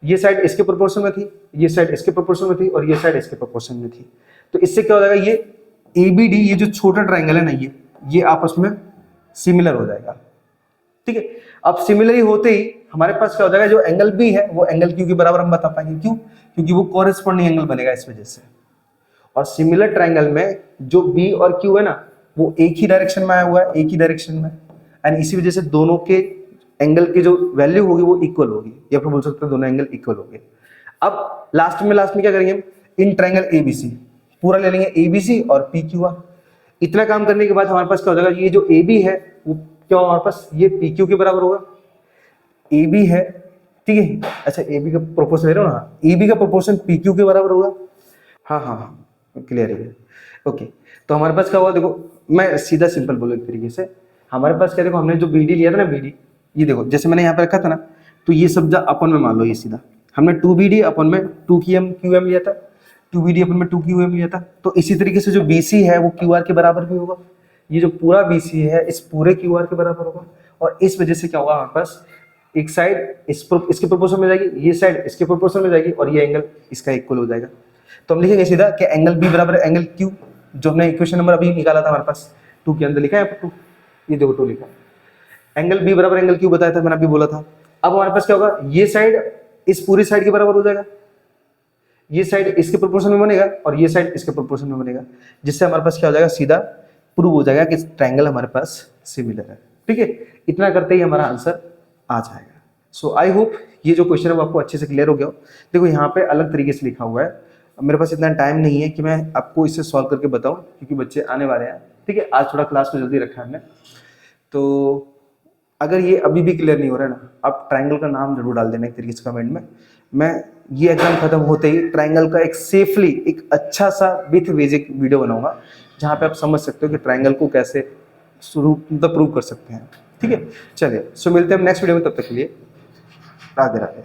ये साइड इसके प्रोपोर्शन में थी, ये साइड इसके प्रोपोर्शन में थी, और ये साइड इसके प्रोपोर्शन में थी। तो इससे क्या हो जाएगा, ये ABD ये जो छोटा ट्रायंगल है ना, ये आपस में सिमिलर हो जाएगा। ठीक है, अब सिमिलर ही होते ही हमारे पास क्या हो जाएगा, जो एंगल B है वो एंगल Q के बराबर हम बता पाएंगे। क्यों, क्योंकि वो कॉरेस्पॉन्डिंग एंगल बनेगा इस वजह से। और सिमिलर ट्रायंगल में जो B और Q है ना वो एक ही डायरेक्शन में आया हुआ है, एक ही डायरेक्शन में, एंड इसी वजह से दोनों के एंगल की जो वैल्यू होगी वो इक्वल होगी, या फिर बोल सकते हैं दोनों एंगल इक्वल होंगे। अब लास्ट में क्या करेंगे हम, इन ट्रायंगल ABC पूरा ले लेंगे, ABC और PQR। इतना काम करने के बाद हमारे पास क्या हो जाएगा, ये जो AB है वो क्या हमारे पास, ये PQ के बराबर होगा। AB है, ठीक है, अच्छा AB का प्रोपोर्शन ले रहे हो ना, AB का प्रोपोर्शन PQ के बराबर होगा। हाँ हाँ हाँ क्लियर है। ओके, तो हमारे पास क्या हुआ, देखो मैं सीधा सिंपल बोलूँ एक तरीके से, हमारे पास क्या, देखो हमने जो बी डी लिया था ना, बी डी, ये देखो जैसे मैंने यहाँ पे रखा था ना, तो ये सब अपन में मान लो, ये सीधा हमने 2BD अपन में 2QM लिया था, 2BD अपन में 2QM लिया था। तो इसी तरीके से जो BC है वो QR के बराबर भी होगा, ये जो पूरा BC है इस पूरे QR के बराबर होगा। और इस वजह से क्या होगा, हमारे पास एक साइड इसके प्रोपोर्शन में जाएगी, ये साइड इसके प्रोपोर्शन में जाएगी, और ये एंगल इसका इक्वल हो जाएगा। तो हम लिखेंगे सीधा कि एंगल बी बराबर एंगल क्यू, जो हमने इक्वेशन नंबर अभी निकाला था हमारे पास, 2 के अंदर लिखा है 2, ये देखो 2 लिखा है। एंगल बी बराबर एंगल क्यू बताया था, मैंने अभी बोला था। अब हमारे पास क्या होगा, ये साइड इस पूरी साइड के बराबर हो जाएगा, ये साइड इसके प्रोपोर्शन में बनेगा और ये साइड इसके प्रोपोर्शन में बनेगा, जिससे हमारे पास क्या हो जाएगा, सीधा प्रूव हो जाएगा कि ट्रायंगल हमारे पास सिमिलर है। ठीक है, इतना करते ही हमारा आंसर आ जाएगा। सो आई होप ये जो क्वेश्चन है वो आपको अच्छे से क्लियर हो गया हो। देखो यहाँ पे अलग तरीके से लिखा हुआ है, मेरे पास इतना टाइम नहीं है कि मैं आपको इसे सॉल्व करके बताऊं, क्योंकि बच्चे आने वाले हैं। ठीक है, आज थोड़ा क्लास को जल्दी रखा है हमने। तो अगर ये अभी भी क्लियर नहीं हो रहा है ना, आप ट्रायंगल का नाम जरूर डाल देना एक तरीके से कमेंट में। मैं ये एग्जाम खत्म होते ही ट्रायंगल का एक सेफली एक अच्छा सा विथ बेसिक वीडियो बनाऊंगा, जहाँ पे आप समझ सकते हो कि ट्रायंगल को कैसे शुरू मतलब प्रूव कर सकते हैं। ठीक है, चलिए सो मिलते हैं हम नेक्स्ट वीडियो में, तब तक के लिए राधे राधे।